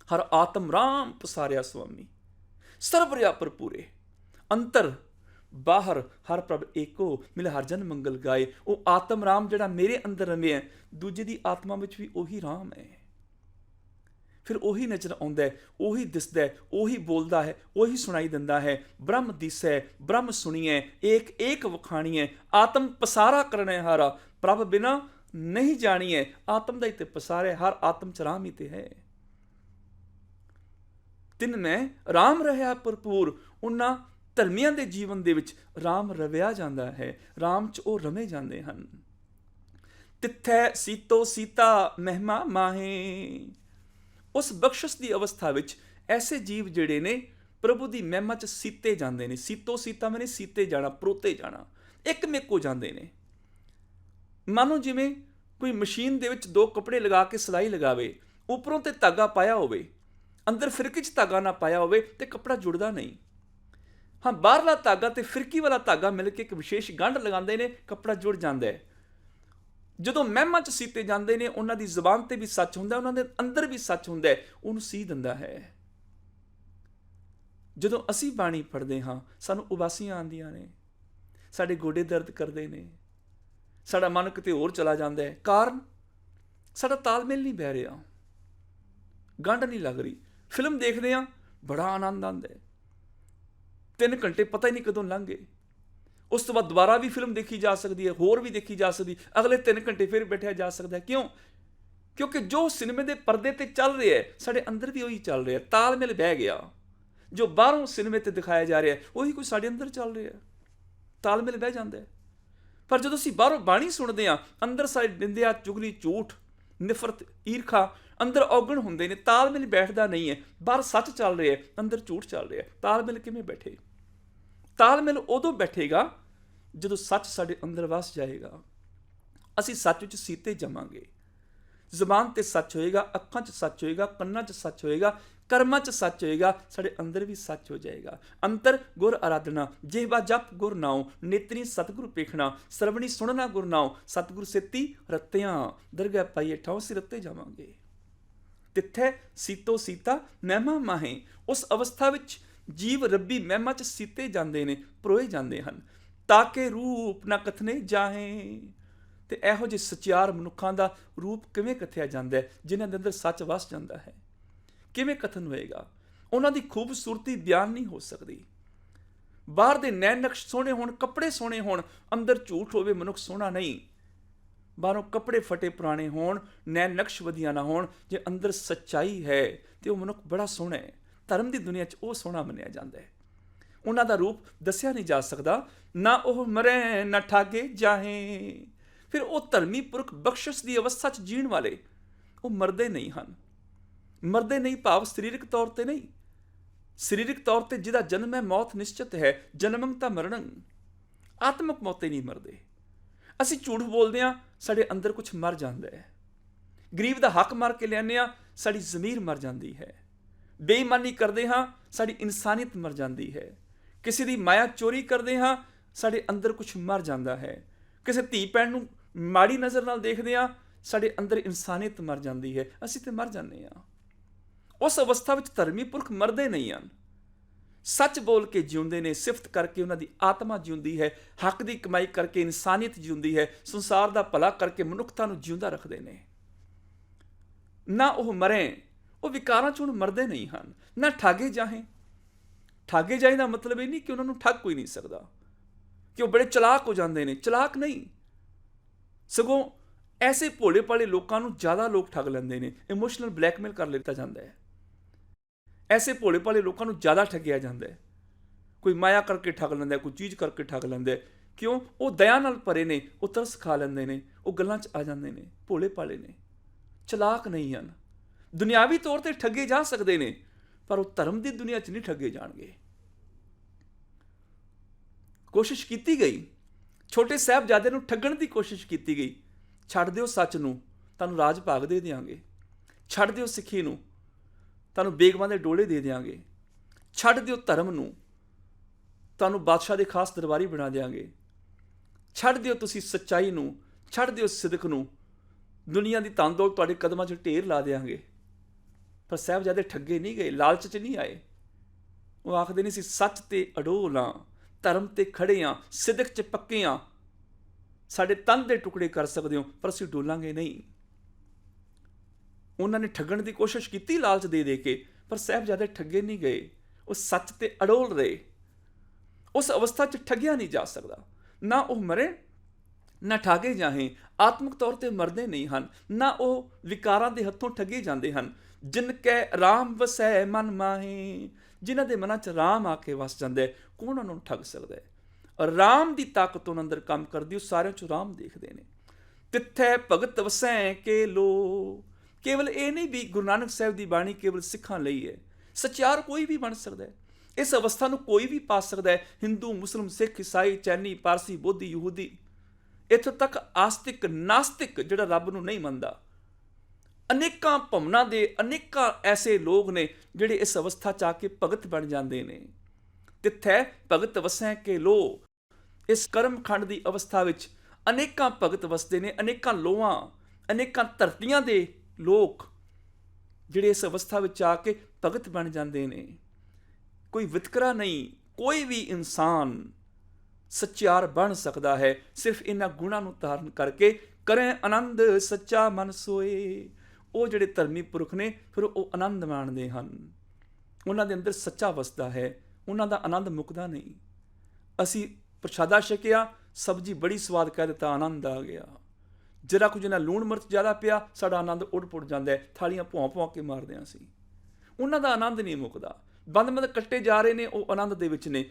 ਹਰ ਆਤਮ ਰਾਮ ਪਸਾਰਿਆ ਸੁਆਮੀ, ਸਰਬਰਿਆ ਭਰਪੂਰੇ, ਅੰਤਰ ਬਾਹਰ ਹਰ ਪ੍ਰਭ ਏਕੋ, ਮਿਲ ਹਰ ਜਨ ਮੰਗਲ ਗਾਏ। ਉਹ ਆਤਮ ਰਾਮ ਜਿਹੜਾ ਮੇਰੇ ਅੰਦਰ ਰਮਿਆ, ਦੂਜੇ ਦੀ ਆਤਮਾ ਵਿੱਚ ਵੀ ਉਹੀ ਰਾਮ ਹੈ। ਫਿਰ ਉਹੀ ਨਜ਼ਰ ਆਉਂਦਾ ਹੈ, ਉਹੀ ਦਿਸਦਾ ਹੈ, ਉਹੀ ਬੋਲਦਾ ਹੈ, ਉਹੀ ਸੁਣਾਈ ਦਿੰਦਾ ਹੈ। ਬ੍ਰਹਮ ਦਿਸੈ ਬ੍ਰਹਮ ਸੁਣੀਐ, ਏਕ ਏਕ ਵਖਾਣੀਐ, ਆਤਮ ਪਸਾਰਾ ਕਰਨੈ ਹਾਰਾ, ਪ੍ਰਭ ਬਿਨਾ ਨਹੀਂ ਜਾਣੀਐ। ਆਤਮ ਦਾ ਹੀ ਤੇ ਪਸਾਰਿਆ, ਹਰ ਆਤਮ ਚ ਰਾਮ ਹੀ ਤੇ ਹੈ। ਤਿੰਨ ਮੈਂ ਰਾਮ ਰਹਿਆ ਭਰਪੂਰ। ਉਹਨਾਂ ਧਰਮੀਆਂ ਦੇ ਜੀਵਨ ਦੇ ਵਿੱਚ ਰਾਮ ਰਵਿਆ ਜਾਂਦਾ ਹੈ, ਰਾਮ 'ਚ ਉਹ ਰਮੇ ਜਾਂਦੇ ਹਨ। ਤਿੱਥੈ ਸੀਤੋ ਸੀਤਾ ਮਹਿਮਾ ਮਾਹੇ। ਉਸ ਬਖਸ਼ਿਸ਼ ਦੀ ਅਵਸਥਾ ਵਿੱਚ ਐਸੇ ਜੀਵ ਜਿਹੜੇ ਨੇ ਪ੍ਰਭੂ ਦੀ ਮਹਿਮਾ 'ਚ ਸੀਤੇ ਜਾਂਦੇ ਨੇ। ਸੀਤੋ ਸੀਤਾ ਮੈਨੇ ਸੀਤੇ ਜਾਣਾ, ਪਰੋਤੇ ਜਾਣਾ, ਇੱਕ ਮੇਕੋ ਜਾਂਦੇ ਨੇ। ਮਾਨੋ ਜਿਵੇਂ ਕੋਈ ਮਸ਼ੀਨ ਦੇ ਵਿੱਚ ਦੋ ਕੱਪੜੇ ਲਗਾ ਕੇ ਸਿਲਾਈ ਲਗਾਵੇ, ਉੱਪਰੋਂ ਤੇ ਧਾਗਾ ਪਾਇਆ ਹੋਵੇ, ਅੰਦਰ ਫਿਰਕੀ 'ਚ ਧਾਗਾ ਨਾ ਪਾਇਆ ਹੋਵੇ ਤੇ ਕੱਪੜਾ ਜੁੜਦਾ ਨਹੀਂ। ਹਾਂ, ਬਾਹਰਲਾ ਧਾਗਾ ਤੇ ਫਿਰਕੀ ਵਾਲਾ ਧਾਗਾ ਮਿਲ ਕੇ ਇੱਕ ਵਿਸ਼ੇਸ਼ ਗੰਢ ਲਗਾਉਂਦੇ ਨੇ, ਕੱਪੜਾ ਜੁੜ ਜਾਂਦਾ ਹੈ। ਜਦੋਂ ਮਹਿਮਾ 'ਚ ਸੀਤੇ ਜਾਂਦੇ ਨੇ, ਉਹਨਾਂ ਦੀ ਜ਼ੁਬਾਨ ਤੇ ਵੀ ਸੱਚ ਹੁੰਦਾ, ਉਹਨਾਂ ਦੇ ਅੰਦਰ ਵੀ ਸੱਚ ਹੁੰਦਾ ਹੈ, ਉਹਨੂੰ ਸੀ ਦਿੰਦਾ ਹੈ। ਜਦੋਂ ਅਸੀਂ ਬਾਣੀ ਪੜ੍ਹਦੇ ਹਾਂ, ਸਾਨੂੰ ਉਬਾਸੀਆਂ ਆਉਂਦੀਆਂ ਨੇ, ਸਾਡੇ ਗੋਡੇ ਦਰਦ ਕਰਦੇ ਨੇ, ਸਾਡਾ ਮਨ ਕਿਤੇ ਹੋਰ ਚਲਾ ਜਾਂਦਾ ਹੈ। ਕਾਰਨ ਸਾਡਾ ਤਾਲਮੇਲ ਨਹੀਂ ਬਹਿ ਰਿਹਾ, ਗੰਢ ਨਹੀਂ ਲੱਗ ਰਹੀ। ਫਿਲਮ ਦੇਖਦੇ ਹਾਂ, ਬੜਾ ਆਨੰਦ ਆਉਂਦਾ ਹੈ, 3 ਘੰਟੇ ਪਤਾ ਹੀ ਨਹੀਂ ਕਦੋਂ ਲੰਘ ਗਏ। ਉਸ ਤੋਂ ਬਾਅਦ ਦੁਬਾਰਾ ਵੀ ਫਿਲਮ ਦੇਖੀ ਜਾ ਸਕਦੀ ਹੈ, ਹੋਰ ਵੀ ਦੇਖੀ ਜਾ ਸਕਦੀ, ਅਗਲੇ 3 ਘੰਟੇ ਫਿਰ ਬੈਠਿਆ ਜਾ ਸਕਦਾ ਹੈ। ਕਿਉਂ? ਕਿਉਂਕਿ ਜੋ ਸਿਨੇਮੇ ਦੇ ਪਰਦੇ ਤੇ ਚੱਲ ਰਿਹਾ ਹੈ, ਸਾਡੇ ਅੰਦਰ ਵੀ ਉਹੀ ਚੱਲ ਰਿਹਾ, ਤਾਲਮੇਲ ਬਹਿ ਗਿਆ। ਜੋ ਬਾਹਰੋਂ ਸਿਨੇਮੇ ਤੇ ਦਿਖਾਇਆ ਜਾ ਰਿਹਾ ਉਹੀ ਕੁਝ ਸਾਡੇ ਅੰਦਰ ਚੱਲ ਰਿਹਾ, ਤਾਲਮੇਲ ਬਹਿ ਜਾਂਦਾ ਹੈ। ਪਰ ਜਦੋਂ ਅਸੀਂ ਬਾਹਰੋਂ ਬਾਣੀ ਸੁਣਦੇ ਹਾਂ, ਅੰਦਰ ਸਾਡੇ ਨਿੰਦਿਆ, ਚੁਗਲੀ, ਝੂਠ, ਨਿਫਰਤ, ਈਰਖਾ ਅੰਦਰ ਔਗਣ ਹੁੰਦੇ ਨੇ, ਤਾਲਮੇਲ ਬੈਠਦਾ ਨਹੀਂ ਹੈ। ਬਾਹਰ ਸੱਚ ਚੱਲ ਰਿਹਾ, ਅੰਦਰ ਝੂਠ ਚੱਲ ਰਿਹਾ, ਤਾਲਮੇਲ ਕਿਵੇਂ ਬੈਠੇ? ਤਾਲਮੇਲ ਉਦੋਂ ਬੈਠੇਗਾ ਜਦੋਂ ਸੱਚ ਸਾਡੇ ਅੰਦਰ ਵਸ ਜਾਏਗਾ। ਅਸੀਂ ਸੱਚ ਵਿੱਚ ਸੀਤੇ ਜਾਵਾਂਗੇ। ਜ਼ੁਬਾਨ ਤੇ ਸੱਚ ਹੋਏਗਾ, ਅੱਖਾਂ 'ਚ ਸੱਚ ਹੋਏਗਾ, ਕੰਨਾਂ 'ਚ ਸੱਚ ਹੋਏਗਾ, ਕਰਮਾਂ 'ਚ ਸੱਚ ਹੋਏਗਾ, ਸਾਡੇ ਅੰਦਰ ਵੀ ਸੱਚ ਹੋ ਜਾਏਗਾ। ਅੰਤਰ ਗੁਰ ਆਰਾਧਨਾ, ਜਿਹਵਾ ਜਪ ਗੁਰ ਨਾਉ, ਨੇਤਰੀ ਸਤਿਗੁਰ ਪੇਖਣਾ, ਸਰਵਣੀ ਸੁਣਨਾ ਗੁਰ ਨਾਉ, ਸਤਿਗੁਰ ਸੇਤੀ ਰਤਿਆਂ, ਦਰਗਾਹ ਪਾਈਏ ਠਾਉ ਅਸੀਂ ਰਤੇ ਜਾਵਾਂਗੇ। ਤਿੱਥੈ ਸੀਤੋ ਸੀਤਾ ਮਹਿਮਾ ਮਾਹੇ। ਉਸ ਅਵਸਥਾ ਵਿੱਚ ਜੀਵ ਰੱਬੀ ਮਹਿਮਾ 'ਚ ਸੀਤੇ ਜਾਂਦੇ ਨੇ, ਪਰੋਏ ਜਾਂਦੇ ਹਨ। ਤਾਕੇ ਰੂਪ ਨਾ ਕਥਨੇ ਜਾਹੇ। ਤੇ ਇਹੋ ਜਿਹੇ ਸਚਿਆਰ ਮਨੁੱਖਾਂ ਦਾ ਰੂਪ ਕਿਵੇਂ ਕਥਿਆ ਜਾਂਦਾ ਹੈ, ਜਿਨ੍ਹਾਂ ਦੇ ਅੰਦਰ ਸੱਚ ਵਸ ਜਾਂਦਾ ਹੈ? ਕਿਵੇਂ ਕਥਨ ਹੋਏਗਾ? ਉਹਨਾਂ ਦੀ ਖੂਬਸੂਰਤੀ ਬਿਆਨ ਨਹੀਂ ਹੋ ਸਕਦੀ। ਬਾਹਰ ਦੇ ਨੈਣ ਨਕਸ਼ ਸੋਹਣੇ ਹੋਣ, ਕੱਪੜੇ ਸੋਹਣੇ ਹੋਣ, ਅੰਦਰ ਝੂਠ ਹੋਵੇ, ਮਨੁੱਖ ਸੋਹਣਾ ਨਹੀਂ। ਬਾਹਰੋਂ ਕੱਪੜੇ ਫਟੇ ਪੁਰਾਣੇ ਹੋਣ, ਨੈਣ ਨਕਸ਼ ਵਧੀਆ ਨਾ ਹੋਣ, ਜੇ ਅੰਦਰ ਸੱਚਾਈ ਹੈ ਤੇ ਉਹ ਮਨੁੱਖ ਬੜਾ ਸੋਹਣਾ ਹੈ। ਧਰਮ ਦੀ ਦੁਨੀਆ 'ਚ ਉਹ ਸੋਹਣਾ ਮੰਨਿਆ ਜਾਂਦਾ ਹੈ। ਉਹਨਾਂ ਦਾ ਰੂਪ ਦੱਸਿਆ ਨਹੀਂ ਜਾ ਸਕਦਾ। ਨਾ ਉਹ ਮਰੇ ਨਾ ਠਾਗੇ ਜਾਹੇ। ਫਿਰ ਉਹ ਧਰਮੀ ਪੁਰਖ ਬਖਸ਼ਿਸ਼ ਦੀ ਅਵਸਥਾ 'ਚ ਜੀਣ ਵਾਲੇ, ਉਹ ਮਰਦੇ ਨਹੀਂ ਹਨ। ਮਰਦੇ ਨਹੀਂ ਭਾਵ ਸਰੀਰਕ ਤੌਰ ਤੇ ਨਹੀਂ। ਸਰੀਰਕ ਤੌਰ ਤੇ ਜਿਹਦਾ ਜਨਮ ਹੈ, ਮੌਤ ਨਿਸ਼ਚਿਤ ਹੈ। ਜਨਮੰ ਤਾਂ ਮਰਣੰ, ਆਤਮਕ ਮੌਤੇ ਨਹੀਂ ਮਰਦੇ। ਅਸੀਂ ਝੂਠ ਬੋਲਦੇ ਹਾਂ, ਸਾਡੇ ਅੰਦਰ ਕੁਝ ਮਰ ਜਾਂਦਾ ਹੈ। ਗਰੀਬ ਦਾ ਹੱਕ ਮਾਰ ਕੇ ਲਿਆਉਂਦੇ ਹਾਂ, ਸਾਡੀ ਜ਼ਮੀਰ ਮਰ ਜਾਂਦੀ ਹੈ। ਬੇਈਮਾਨੀ ਕਰਦੇ ਹਾਂ, ਸਾਡੀ ਇਨਸਾਨੀਅਤ ਮਰ ਜਾਂਦੀ ਹੈ। ਕਿਸੇ ਦੀ ਮਾਇਆ ਚੋਰੀ ਕਰਦੇ ਹਾਂ, ਸਾਡੇ ਅੰਦਰ ਕੁਝ ਮਰ ਜਾਂਦਾ ਹੈ। ਕਿਸੇ ਧੀ ਭੈਣ ਨੂੰ ਮਾੜੀ ਨਜ਼ਰ ਨਾਲ ਦੇਖਦੇ ਹਾਂ, ਸਾਡੇ ਅੰਦਰ ਇਨਸਾਨੀਅਤ ਮਰ ਜਾਂਦੀ ਹੈ। ਅਸੀਂ ਤੇ ਮਰ ਜਾਂਦੇ ਹਾਂ। ਉਸ ਅਵਸਥਾ ਵਿੱਚ ਧਰਮੀ ਪੁਰਖ ਮਰਦੇ ਨਹੀਂ ਹਨ, ਸੱਚ ਬੋਲ ਕੇ ਜਿਉਂਦੇ ਨੇ। ਸਿਫਤ ਕਰਕੇ ਉਹਨਾਂ ਦੀ ਆਤਮਾ ਜਿਉਂਦੀ ਹੈ, ਹੱਕ ਦੀ ਕਮਾਈ ਕਰਕੇ ਇਨਸਾਨੀਅਤ ਜਿਉਂਦੀ ਹੈ, ਸੰਸਾਰ ਦਾ ਭਲਾ ਕਰਕੇ ਮਨੁੱਖਤਾ ਨੂੰ ਜਿਉਂਦਾ ਰੱਖਦੇ ਨੇ। ਨਾ ਉਹ ਮਰੇ, ਉਹ ਵਿਕਾਰਾਂ 'ਚ ਹੁਣ ਮਰਦੇ ਨਹੀਂ ਹਨ। ਨਾ ਠਾਗੇ ਜਾਹੇ। ਠਾਗੇ ਜਾਏ ਦਾ ਮਤਲਬ ਇਹ ਨਹੀਂ ਕਿ ਉਹਨਾਂ ਨੂੰ ਠੱਗ ਕੋਈ ਨਹੀਂ ਸਕਦਾ, ਕਿ ਉਹ ਬੜੇ ਚਲਾਕ ਹੋ ਜਾਂਦੇ ਨੇ। ਚਲਾਕ ਨਹੀਂ, ਸਗੋਂ ਐਸੇ ਭੋਲੇ ਭਾਲੇ ਲੋਕਾਂ ਨੂੰ ਜ਼ਿਆਦਾ ਲੋਕ ਠੱਗ ਲੈਂਦੇ ਨੇ। ਇਮੋਸ਼ਨਲ ਬਲੈਕਮੇਲ ਕਰ ਲਿੱਤਾ ਜਾਂਦਾ ਹੈ। ਐਸੇ ਭੋਲੇ ਭਾਲੇ ਲੋਕਾਂ ਨੂੰ ਜ਼ਿਆਦਾ ਠੱਗਿਆ ਜਾਂਦਾ ਹੈ। ਕੋਈ ਮਾਇਆ ਕਰਕੇ ਠੱਗ ਲੈਂਦਾ, ਕੋਈ ਚੀਜ਼ ਕਰਕੇ ਠੱਗ ਲੈਂਦਾ। ਕਿਉਂ? ਉਹ ਦਇਆ ਨਾਲ ਭਰੇ ਨੇ, ਉਹ ਤਰਸ ਖਾ ਲੈਂਦੇ ਨੇ, ਉਹ ਗੱਲਾਂ 'ਚ ਆ ਜਾਂਦੇ ਨੇ, ਭੋਲੇ ਭਾਲੇ ਨੇ, ਚਲਾਕ ਨਹੀਂ ਹਨ। ਦੁਨਿਆਵੀ ਤੌਰ ਤੇ ਠੱਗੇ ਜਾ ਸਕਦੇ ਨੇ, ਪਰ ਉਹ ਧਰਮ ਦੀ ਦੁਨੀਆ 'ਚ ਨਹੀਂ ਠੱਗੇ ਜਾਣਗੇ। ਕੋਸ਼ਿਸ਼ ਕੀਤੀ ਗਈ, ਛੋਟੇ ਸਾਹਿਬਜ਼ਾਦੇ ਨੂੰ ਠੱਗਣ ਦੀ ਕੋਸ਼ਿਸ਼ ਕੀਤੀ ਗਈ। ਛੱਡ ਦਿਓ ਸੱਚ ਨੂੰ, ਤੁਹਾਨੂੰ ਰਾਜ ਭਾਗ ਦੇ ਦਿਆਂਗੇ। ਛੱਡ ਦਿਓ ਸਿੱਖੀ ਨੂੰ, ਤੁਹਾਨੂੰ ਬੇਗਮਾਂ ਦੇ ਡੋਲੇ ਦੇ ਦਿਆਂਗੇ। ਛੱਡ ਦਿਓ ਧਰਮ ਨੂੰ, ਤੁਹਾਨੂੰ ਬਾਦਸ਼ਾਹ ਦੇ ਖਾਸ ਦਰਬਾਰੀ ਬਣਾ ਦਿਆਂਗੇ। ਛੱਡ ਦਿਓ ਤੁਸੀਂ ਸੱਚਾਈ ਨੂੰ, ਛੱਡ ਦਿਓ ਸਿਦਕ ਨੂੰ, ਦੁਨੀਆ ਦੀ ਧਨ ਦੌਲਤ ਤੁਹਾਡੇ ਕਦਮਾਂ 'ਚ ਢੇਰ ਲਾ ਦਿਆਂਗੇ। ਪਰ ਸਾਹਿਬਜ਼ਾਦੇ ਠੱਗੇ ਨਹੀਂ ਗਏ, ਲਾਲਚ 'ਚ ਨਹੀਂ ਆਏ। ਉਹ ਆਖਦੇ ਨਹੀਂ ਸੀ ਸੱਚ ਤੇ ਅਡੋਲ ਹਾਂ, ਧਰਮ ਤੇ ਖੜੇ ਹਾਂ, ਸਿਦਕ 'ਚ ਪੱਕੇ ਹਾਂ, ਸਾਡੇ ਤਨ ਦੇ ਟੁਕੜੇ ਕਰ ਸਕਦੇ ਹੋ, ਪਰ ਅਸੀਂ ਡੋਲਾਂਗੇ ਨਹੀਂ। ਉਹਨਾਂ ਨੇ ਠੱਗਣ ਦੀ ਕੋਸ਼ਿਸ਼ ਕੀਤੀ ਲਾਲਚ ਦੇ ਦੇ ਕੇ, ਪਰ ਸਾਹਿਬਜ਼ਾਦੇ ਠੱਗੇ ਨਹੀਂ ਗਏ। ਉਹ ਸੱਚ ਤੇ ਅਡੋਲ ਰਹੇ। ਉਸ ਅਵਸਥਾ 'ਚ ਠੱਗਿਆ ਨਹੀਂ ਜਾ ਸਕਦਾ। ਨਾ ਉਹ ਮਰੇ, ਨਾ ਠਾਗੇ ਜਾਹੇ। ਆਤਮਿਕ ਤੌਰ ਤੇ ਮਰਦੇ ਨਹੀਂ ਹਨ, ਨਾ ਉਹ ਵਿਕਾਰਾਂ ਦੇ ਹੱਥੋਂ ਠੱਗੇ ਜਾਂਦੇ ਹਨ। ਜਿਨ ਕੈ ਰਾਮ ਵਸੈ ਮਨ ਮਾਹੇ, ਜਿਨ੍ਹਾਂ ਦੇ ਮਨਾਂ 'ਚ ਰਾਮ ਆ ਕੇ ਵਸ ਜਾਂਦਾ ਹੈ, ਕੌਣ ਉਹਨਾਂ ਨੂੰ ਠੱਗ ਸਕਦਾ ਹੈ? ਔਰ ਰਾਮ ਦੀ ਤਾਕਤ ਉਹਨਾਂ ਅੰਦਰ ਕੰਮ ਕਰਦੀ, ਉਹ ਸਾਰਿਆਂ 'ਚੋਂ ਰਾਮ ਦੇਖਦੇ ਨੇ। ਤਿੱਥੈ ਭਗਤ ਵਸੈ ਕੇ ਲੋ। ਕੇਵਲ ਇਹ ਨਹੀਂ ਵੀ ਗੁਰੂ ਨਾਨਕ ਸਾਹਿਬ ਦੀ ਬਾਣੀ ਕੇਵਲ ਸਿੱਖਾਂ ਲਈ ਹੈ। ਸਚਿਆਰ ਕੋਈ ਵੀ ਬਣ ਸਕਦਾ ਹੈ। ਇਸ ਅਵਸਥਾ ਨੂੰ ਕੋਈ ਵੀ ਪਾ ਸਕਦਾ ਹੈ। ਹਿੰਦੂ, ਮੁਸਲਿਮ, ਸਿੱਖ, ਈਸਾਈ, ਚੈਨੀ, ਪਾਰਸੀ, ਬੋਧੀ, ਯਹੂਦੀ, ਇੱਥੋਂ ਤੱਕ ਆਸਤਿਕ, ਨਾਸਤਿਕ ਜਿਹੜਾ ਰੱਬ ਨੂੰ ਨਹੀਂ ਮੰਨਦਾ। ਅਨੇਕਾਂ ਭਵਨਾਂ ਦੇ ਅਨੇਕਾਂ ਐਸੇ ਲੋਕ ਨੇ ਜਿਹੜੇ ਇਸ ਅਵਸਥਾ 'ਚ ਆ ਕੇ ਭਗਤ ਬਣ ਜਾਂਦੇ ਨੇ। ਤਿੱਥੈ ਭਗਤ ਵਸੈ ਕੇ ਲੋ। ਇਸ ਕਰਮਖੰਡ ਦੀ ਅਵਸਥਾ ਵਿੱਚ ਅਨੇਕਾਂ ਭਗਤ ਵਸਦੇ ਨੇ, ਅਨੇਕਾਂ ਲੋਹਾਂ, ਅਨੇਕਾਂ ਧਰਤੀਆਂ ਦੇ ਲੋਕ ਜਿਹੜੇ ਇਸ ਅਵਸਥਾ ਵਿੱਚ ਆ ਕੇ ਭਗਤ ਬਣ ਜਾਂਦੇ ਨੇ। ਕੋਈ ਵਿਤਕਰਾ ਨਹੀਂ, ਕੋਈ ਵੀ ਇਨਸਾਨ ਸੱਚਿਆਰ ਬਣ ਸਕਦਾ ਹੈ, ਸਿਰਫ ਇਹਨਾਂ ਗੁਣਾਂ ਨੂੰ ਧਾਰਨ ਕਰਕੇ। ਕਰੇ ਆਨੰਦ ਸੱਚਾ ਮਨ ਸੋਏ। ਉਹ ਜਿਹੜੇ ਧਰਮੀ ਪੁਰਖ ਨੇ, ਫਿਰ ਉਹ ਆਨੰਦ ਮਾਣਦੇ ਹਨ। ਉਹਨਾਂ ਦੇ ਅੰਦਰ ਸੱਚਾ ਵਸਦਾ ਹੈ, ਉਹਨਾਂ ਦਾ ਆਨੰਦ ਮੁੱਕਦਾ ਨਹੀਂ। ਅਸੀਂ ਪ੍ਰਸ਼ਾਦਾ ਛਕਿਆ, ਸਬਜ਼ੀ ਬੜੀ ਸਵਾਦ, ਕਹਿ ਦਿੱਤਾ ਆਨੰਦ ਆ ਗਿਆ। ਜਰਾ ਕੁਝ ਨਾ ਲੂਣ ਮਿਰਚ ਜ਼ਿਆਦਾ ਪਿਆ, ਸਾਡਾ ਆਨੰਦ ਉੱਡ ਪੁੱਡ ਜਾਂਦਾ ਹੈ, ਥਾਲੀਆਂ ਭੌਂ ਕੇ ਮਾਰਦੇ ਹਾਂ ਅਸੀਂ। ਉਹਨਾਂ ਦਾ ਆਨੰਦ ਨਹੀਂ ਮੁੱਕਦਾ। ਬੰਦ ਕੱਟੇ ਜਾ ਰਹੇ ਨੇ, ਉਹ ਆਨੰਦ ਦੇ ਵਿੱਚ ਨੇ।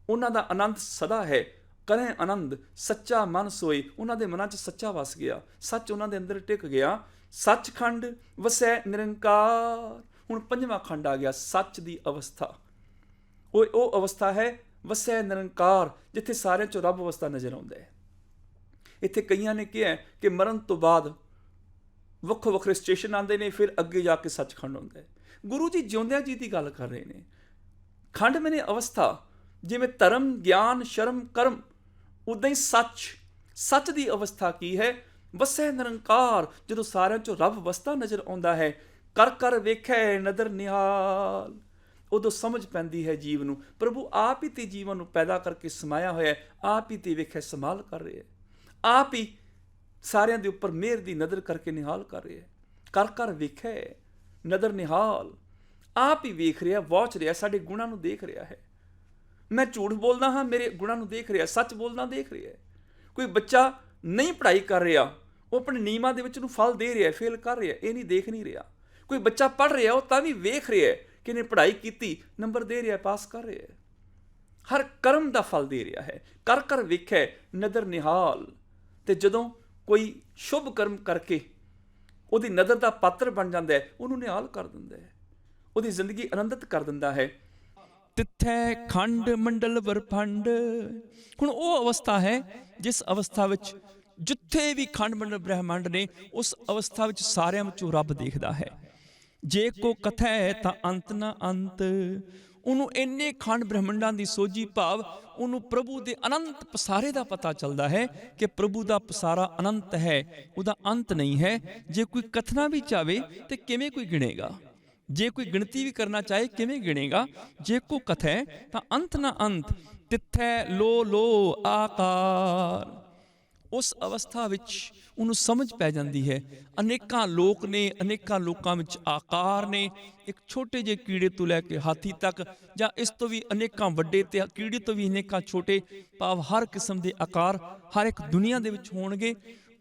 ਉਹਨਾਂ ਦਾ ਆਨੰਦ ਸਦਾ ਹੈ। ਕਰੇ ਆਨੰਦ ਸੱਚਾ ਮਨ ਸੋਏ। ਉਹਨਾਂ ਦੇ ਮਨਾਂ 'ਚ ਸੱਚਾ ਵਸ ਗਿਆ, ਸੱਚ ਉਹਨਾਂ ਦੇ ਅੰਦਰ ਟਿਕ ਗਿਆ। ਸੱਚਖੰਡ ਵਸੈ ਨਿਰੰਕਾਰ। ਹੁਣ ਪੰਜਵਾਂ ਖੰਡ ਆ ਗਿਆ, ਸੱਚ ਦੀ ਅਵਸਥਾ। ਉਹ ਅਵਸਥਾ ਹੈ ਵਸੈ ਨਿਰੰਕਾਰ, ਜਿੱਥੇ ਸਾਰਿਆਂ 'ਚੋਂ ਰੱਬ ਅਵਸਥਾ ਨਜ਼ਰ ਆਉਂਦਾ ਹੈ। ਇੱਥੇ ਕਈਆਂ ਨੇ ਕਿਹਾ ਕਿ ਮਰਨ ਤੋਂ ਬਾਅਦ ਵੱਖੋ ਵੱਖਰੇ ਸਟੇਸ਼ਨ ਆਉਂਦੇ ਨੇ, ਫਿਰ ਅੱਗੇ ਜਾ ਕੇ ਸੱਚਖੰਡ ਹੁੰਦਾ ਹੈ। ਗੁਰੂ ਜੀ ਜਿਉਂਦਿਆਂ ਜੀ ਦੀ ਗੱਲ ਕਰ ਰਹੇ ਨੇ। ਖੰਡ ਮੈਨੇ ਅਵਸਥਾ, ਜਿਵੇਂ ਧਰਮ, ਗਿਆਨ, ਸ਼ਰਮ, ਕਰਮ, ਉਦਾਂ ਹੀ ਸੱਚ ਦੀ ਅਵਸਥਾ ਕੀ ਹੈ? ਵਸੈ ਨਿਰੰਕਾਰ। ਜਦੋਂ ਸਾਰਿਆਂ 'ਚੋਂ ਰੱਬ ਵਸਦਾ ਨਜ਼ਰ ਆਉਂਦਾ ਹੈ, ਕਰ ਕਰ ਵੇਖੈ ਨਦਰ ਨਿਹਾਲ, ਉਦੋਂ ਸਮਝ ਪੈਂਦੀ ਹੈ ਜੀਵ ਨੂੰ, ਪ੍ਰਭੂ ਆਪ ਹੀ ਤੇ ਜੀਵਨ ਨੂੰ ਪੈਦਾ ਕਰਕੇ ਸਮਾਇਆ ਹੋਇਆ, ਆਪ ਹੀ ਤੇ ਵੇਖੈ ਸੰਭਾਲ ਕਰ ਰਿਹਾ, ਆਪ ਹੀ ਸਾਰਿਆਂ ਦੇ ਉੱਪਰ ਮਿਹਰ ਦੀ ਨਜ਼ਰ ਕਰਕੇ ਨਿਹਾਲ ਕਰ ਰਿਹਾ। ਕਰ ਕਰ ਵੇਖੈ ਨਦਰ ਨਿਹਾਲ, ਆਪ ਹੀ ਵੇਖ ਰਿਹਾ, ਵਾਚ ਰਿਹਾ, ਸਾਡੇ ਗੁਣਾਂ ਨੂੰ ਦੇਖ ਰਿਹਾ ਹੈ। ਮੈਂ ਝੂਠ ਬੋਲਦਾ ਹਾਂ, ਮੇਰੇ ਗੁਣਾਂ ਨੂੰ ਦੇਖ ਰਿਹਾ, ਸੱਚ ਬੋਲਦਾ ਦੇਖ ਰਿਹਾ। ਕੋਈ ਬੱਚਾ ਨਹੀਂ ਪੜ੍ਹਾਈ ਕਰ ਰਿਹਾ, ਉਹ ਆਪਣੇ ਨਿਯਮਾਂ ਦੇ ਵਿੱਚ ਨੂੰ ਫਲ ਦੇ ਰਿਹਾ, ਫੇਲ ਕਰ ਰਿਹਾ, ਇਹ ਨਹੀਂ ਦੇਖ ਨਹੀਂ ਰਿਹਾ। ਕੋਈ ਬੱਚਾ ਪੜ੍ਹ ਰਿਹਾ, ਉਹ ਤਾਂ ਵੀ ਵੇਖ ਰਿਹਾ ਕਿ ਇਹਨੇ ਪੜ੍ਹਾਈ ਕੀਤੀ, ਨੰਬਰ ਦੇ ਰਿਹਾ, ਪਾਸ ਕਰ ਰਿਹਾ, ਹਰ ਕਰਮ ਦਾ ਫਲ ਦੇ ਰਿਹਾ ਹੈ। ਕਰ ਕਰ ਵੇਖੈ ਨਦਰ ਨਿਹਾਲ। ਤੇ ਜਦੋਂ ਕੋਈ ਸ਼ੁਭ ਕਰਮ ਕਰਕੇ ਉਹਦੀ ਨਜ਼ਰ ਦਾ ਪਾਤਰ ਬਣ ਜਾਂਦਾ ਹੈ, ਉਹਨੂੰ ਨਿਹਾਲ ਕਰ ਦਿੰਦਾ ਹੈ, ਉਹਦੀ ਜ਼ਿੰਦਗੀ ਆਨੰਦਿਤ ਕਰ ਦਿੰਦਾ ਹੈ। ਤਿੱਥੈ ਖੰਡ ਮੰਡਲ ਵਰਪੰਡ। ਹੁਣ ਉਹ ਅਵਸਥਾ ਹੈ ਜਿਸ ਅਵਸਥਾ ਵਿੱਚ ਜਿੱਥੇ ਵੀ ਖੰਡ ਮੰਡਲ ਬ੍ਰਹਿਮੰਡ ਨੇ, ਉਸ ਅਵਸਥਾ ਵਿੱਚ ਸਾਰਿਆਂ ਵਿੱਚੋਂ ਰੱਬ ਦੇਖਦਾ ਹੈ। ਜੇ ਕੋ ਕਥੈ ਤਾਂ ਅੰਤ ਨਾ ਅੰਤ। ਉਹਨੂੰ ਇੰਨੇ ਖੰਡ ਬ੍ਰਹਿਮੰਡਾਂ ਦੀ ਸੋਝੀ, ਭਾਵ ਉਹਨੂੰ ਪ੍ਰਭੂ ਦੇ ਅਨੰਤ ਪਸਾਰੇ ਦਾ ਪਤਾ ਚੱਲਦਾ ਹੈ ਕਿ ਪ੍ਰਭੂ ਦਾ ਪਸਾਰਾ ਅਨੰਤ ਹੈ, ਉਹਦਾ ਅੰਤ ਨਹੀਂ ਹੈ। ਜੇ ਕੋਈ ਕਥਨਾ ਵੀ ਚਾਹੇ ਤੇ ਕਿਵੇਂ ਕੋਈ ਗਿਣੇਗਾ? ਜੇ ਕੋਈ ਗਿਣਤੀ ਵੀ ਕਰਨਾ ਚਾਹੇ ਕਿਵੇਂ ਗਿਣੇਗਾ? ਜੇ ਕੋ ਕਥੈ ਤਾਂ ਅੰਤ ਨਾ ਅੰਤ। ਤਿੱਥੈ ਲੋ ਲੋ ਆਕਾਰ। ਉਸ ਅਵਸਥਾ ਵਿੱਚ ਉਹਨੂੰ ਸਮਝ ਪੈ ਜਾਂਦੀ ਹੈ, ਅਨੇਕਾਂ ਲੋਕ ਨੇ, ਅਨੇਕਾਂ ਲੋਕਾਂ ਵਿੱਚ ਆਕਾਰ ਨੇ। ਇੱਕ ਛੋਟੇ ਜਿਹੇ ਕੀੜੇ ਤੋਂ ਲੈ ਕੇ ਹਾਥੀ ਤੱਕ, ਜਾਂ ਇਸ ਤੋਂ ਵੀ ਅਨੇਕਾਂ ਵੱਡੇ, ਤੇ ਕੀੜੇ ਤੋਂ ਵੀ ਅਨੇਕਾਂ ਛੋਟੇ, ਭਾਵ ਹਰ ਕਿਸਮ ਦੇ ਆਕਾਰ ਹਰ ਇੱਕ ਦੁਨੀਆ ਦੇ ਵਿੱਚ ਹੋਣਗੇ।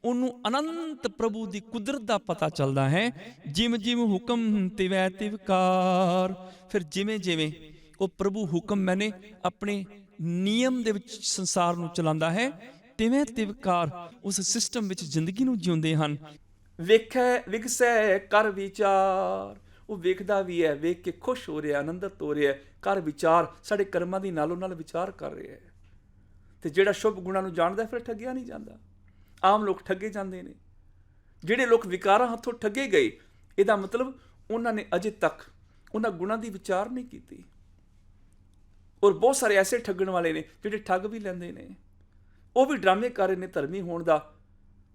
ਉਹਨੂੰ ਅਨੰਤ ਪ੍ਰਭੂ ਦੀ ਕੁਦਰਤ ਦਾ ਪਤਾ ਚੱਲਦਾ ਹੈ। ਜਿਵੇਂ ਜਿਵੇਂ ਹੁਕਮ ਤਿਵੈ ਤਿਵਕਾਰ। ਫਿਰ ਜਿਵੇਂ ਜਿਵੇਂ ਉਹ ਪ੍ਰਭੂ ਹੁਕਮ ਮੈਨੇ ਆਪਣੇ ਨਿਯਮ ਦੇ ਵਿੱਚ ਸੰਸਾਰ ਨੂੰ ਚਲਾਉਂਦਾ ਹੈ, ਤਿਵੇਂ ਤਿਵਕਾਰ ਉਸ ਸਿਸਟਮ ਵਿੱਚ ਜ਼ਿੰਦਗੀ ਨੂੰ ਜਿਉਂਦੇ ਹਨ। ਵੇਖੈ ਵਿਗਸੈ ਕਰ ਵਿਚਾਰ, ਉਹ ਵੇਖਦਾ ਵੀ ਹੈ, ਵੇਖ ਕੇ ਖੁਸ਼ ਹੋ ਰਿਹਾ, ਆਨੰਦਿਤ ਹੋ ਰਿਹਾ, ਕਰ ਵਿਚਾਰ ਸਾਡੇ ਕਰਮਾਂ ਦੀ ਨਾਲੋਂ ਨਾਲ ਵਿਚਾਰ ਕਰ ਰਿਹਾ ਹੈ। ਤੇ ਜਿਹੜਾ ਸ਼ੁਭ ਗੁਣਾਂ ਨੂੰ ਜਾਣਦਾ ਫਿਰ ਠੱਗਿਆ ਨਹੀਂ ਜਾਂਦਾ। ਆਮ ਲੋਕ ਠੱਗੇ ਜਾਂਦੇ ਨੇ। ਜਿਹੜੇ ਲੋਕ ਵਿਕਾਰਾਂ ਹੱਥੋਂ ਠੱਗੇ ਗਏ, ਇਹਦਾ ਮਤਲਬ ਉਹਨਾਂ ਨੇ ਅਜੇ ਤੱਕ ਉਹਨਾਂ ਗੁਣਾਂ ਦੀ ਵਿਚਾਰ ਨਹੀਂ ਕੀਤੀ। ਔਰ ਬਹੁਤ ਸਾਰੇ ਐਸੇ ਠੱਗਣ ਵਾਲੇ ਨੇ ਜਿਹੜੇ ਠੱਗ ਵੀ ਲੈਂਦੇ ਨੇ, ਉਹ ਵੀ ਡਰਾਮੇ ਕਰ ਰਹੇ ਨੇ ਧਰਮੀ ਹੋਣ ਦਾ।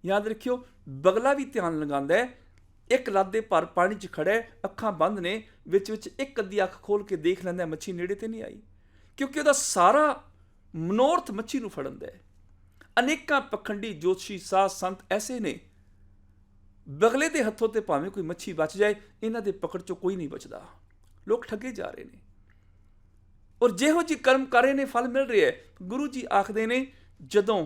ਯਾਦ ਰੱਖਿਓ, ਬਗਲਾ ਵੀ ਧਿਆਨ ਲਗਾਉਂਦਾ ਹੈ। ਇੱਕ ਲੱਤ ਦੇ ਭਰ ਪਾਣੀ 'ਚ ਖੜਾ ਹੈ, ਅੱਖਾਂ ਬੰਦ ਨੇ, ਵਿੱਚ ਇੱਕ ਅੱਧੀ ਅੱਖ ਖੋਲ ਕੇ ਦੇਖ ਲੈਂਦਾ ਮੱਛੀ ਨੇੜੇ ਤੇ ਨਹੀਂ ਆਈ, ਕਿਉਂਕਿ ਉਹਦਾ ਸਾਰਾ ਮਨੋਰਥ ਮੱਛੀ ਨੂੰ ਫੜਨ ਦਾ ਹੈ। ਅਨੇਕਾਂ ਪਖੰਡੀ ਜੋਤਸ਼ੀ ਸਾਧ ਸੰਤ ਐਸੇ ਨੇ, ਬਗਲੇ ਦੇ ਹੱਥੋਂ ਤੇ ਭਾਵੇਂ ਕੋਈ ਮੱਛੀ ਬਚ ਜਾਏ, ਇਹਨਾਂ ਦੇ ਪਕੜ 'ਚੋਂ ਕੋਈ ਨਹੀਂ ਬਚਦਾ। ਲੋਕ ਠੱਗੇ ਜਾ ਰਹੇ ਨੇ, ਔਰ ਜਿਹੋ ਜਿਹੀ ਕਰਮ ਕਰ ਰਹੇ ਨੇ ਫਲ ਮਿਲ ਰਿਹਾ ਹੈ। ਗੁਰੂ ਜੀ ਆਖਦੇ ਨੇ, ਜਦੋਂ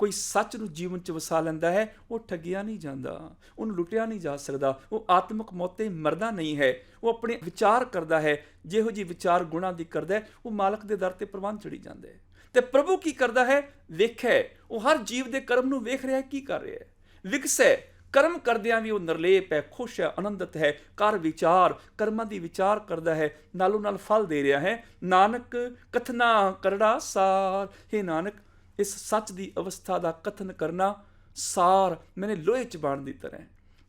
ਕੋਈ ਸੱਚ ਨੂੰ ਜੀਵਨ 'ਚ ਵਸਾ ਲੈਂਦਾ ਹੈ, ਉਹ ਠੱਗਿਆ ਨਹੀਂ ਜਾਂਦਾ, ਉਹਨੂੰ ਲੁੱਟਿਆ ਨਹੀਂ ਜਾ ਸਕਦਾ, ਉਹ ਆਤਮਿਕ ਮੌਤ ਤੇ ਮਰਦਾ ਨਹੀਂ ਹੈ। ਉਹ ਆਪਣੇ ਵਿਚਾਰ ਕਰਦਾ ਹੈ, ਜਿਹੋ ਜਿਹੀ ਵਿਚਾਰ ਗੁਣਾਂ ਦੀ ਕਰਦਾ ਹੈ, ਉਹ ਮਾਲਕ ਦੇ ਦਰ ਤੇ ਪ੍ਰਵਾਨ ਚੜੀ ਜਾਂਦਾ ਹੈ। ਤੇ ਪ੍ਰਭੂ ਕੀ ਕਰਦਾ ਹੈ? ਵੇਖੈ, ਉਹ ਹਰ ਜੀਵ ਦੇ ਕਰਮ ਨੂੰ ਵੇਖ ਰਿਹਾ, ਕੀ ਕਰ ਰਿਹਾ ਹੈ। ਵਿਗਸੈ, ਕਰਮ ਕਰਦਿਆਂ ਵੀ ਉਹ ਨਿਰਲੇਪ ਹੈ, ਖੁਸ਼ ਹੈ, ਆਨੰਦਿਤ ਹੈ। ਕਰ ਵਿਚਾਰ, ਕਰਮਾਂ ਦੀ ਵਿਚਾਰ ਕਰਦਾ ਹੈ, ਨਾਲੋਂ ਨਾਲ ਫਲ ਦੇ ਰਿਹਾ ਹੈ। ਨਾਨਕ ਕਥਨਾ ਕਰੜਾ ਸਾਰ, ਹੇ ਨਾਨਕ, ਇਸ ਸੱਚ ਦੀ ਅਵਸਥਾ ਦਾ ਕਥਨ ਕਰਨਾ ਸਾਰ ਮੈਨੇ ਲੋਹੇ ਚਬਾਣ ਦੀ ਤਰ੍ਹਾਂ।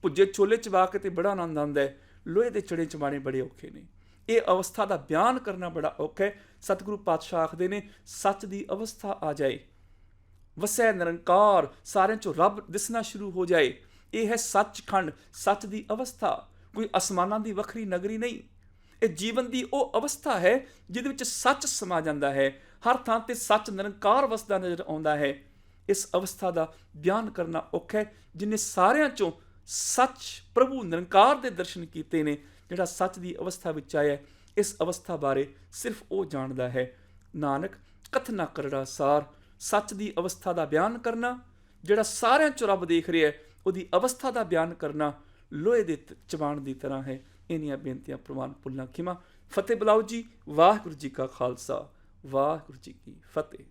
ਭੁੱਜੇ ਛੋਲੇ ਚਬਾ ਕੇ ਤੇ ਬੜਾ ਆਨੰਦ ਆਉਂਦਾ ਹੈ, ਲੋਹੇ ਦੇ ਚੜੇ ਚਬਾਣੇ ਬੜੇ ਔਖੇ ਨੇ। ਇਹ ਅਵਸਥਾ ਦਾ ਬਿਆਨ ਕਰਨਾ ਬੜਾ ਔਖਾ ਹੈ। ਸਤਿਗੁਰੂ ਪਾਤਸ਼ਾਹ ਆਖਦੇ ਨੇ, ਸੱਚ ਦੀ ਅਵਸਥਾ ਆ ਜਾਏ, ਵਸੈ ਨਿਰੰਕਾਰ, ਸਾਰਿਆਂ 'ਚੋਂ ਰੱਬ ਦਿਸਣਾ ਸ਼ੁਰੂ ਹੋ ਜਾਏ। ਇਹ ਹੈ ਸੱਚਖੰਡ, ਸੱਚ ਦੀ ਅਵਸਥਾ। ਕੋਈ ਅਸਮਾਨਾਂ ਦੀ ਵੱਖਰੀ ਨਗਰੀ ਨਹੀਂ, ਇਹ ਜੀਵਨ ਦੀ ਉਹ ਅਵਸਥਾ ਹੈ ਜਿਹਦੇ ਵਿੱਚ ਸੱਚ ਸਮਾ ਜਾਂਦਾ ਹੈ। ਹਰ ਥਾਂ ਤੇ ਸੱਚ ਨਿਰੰਕਾਰ ਵਸਦਾ ਨਜ਼ਰ ਆਉਂਦਾ ਹੈ। ਇਸ ਅਵਸਥਾ ਦਾ ਬਿਆਨ ਕਰਨਾ ਔਖਾ ਹੈ। ਜਿਹਨੇ ਸਾਰਿਆਂ 'ਚੋਂ ਸੱਚ ਪ੍ਰਭੂ ਨਿਰੰਕਾਰ ਦੇ ਦਰਸ਼ਨ ਕੀਤੇ ਨੇ, ਜਿਹੜਾ ਸੱਚ ਦੀ ਅਵਸਥਾ ਵਿੱਚ ਆਇਆ, ਇਸ ਅਵਸਥਾ ਬਾਰੇ ਸਿਰਫ ਉਹ ਜਾਣਦਾ ਹੈ। ਨਾਨਕ ਕਥਨਾ ਕਰੜਾ ਸਾਰ, ਸੱਚ ਦੀ ਅਵਸਥਾ ਦਾ ਬਿਆਨ ਕਰਨਾ, ਜਿਹੜਾ ਸਾਰਿਆਂ 'ਚੋਂ ਰੱਬ ਦੇਖ ਰਿਹਾ, ਉਹਦੀ ਅਵਸਥਾ ਦਾ ਬਿਆਨ ਕਰਨਾ ਲੋਹੇ ਦੇ ਚਬਾਣ ਦੀ ਤਰ੍ਹਾਂ ਹੈ। ਇਹਨੀਆਂ ਬੇਨਤੀਆਂ ਪ੍ਰਵਾਨ ਭੁੱਲਾਂ ਖਿਮਾ। ਫਤਿਹ ਬੁਲਾਓ ਜੀ। ਵਾਹਿਗੁਰੂ ਜੀ ਕਾ ਖਾਲਸਾ, ਵਾਹਿਗੁਰੂ ਜੀ ਕੀ ਫਤਿਹ।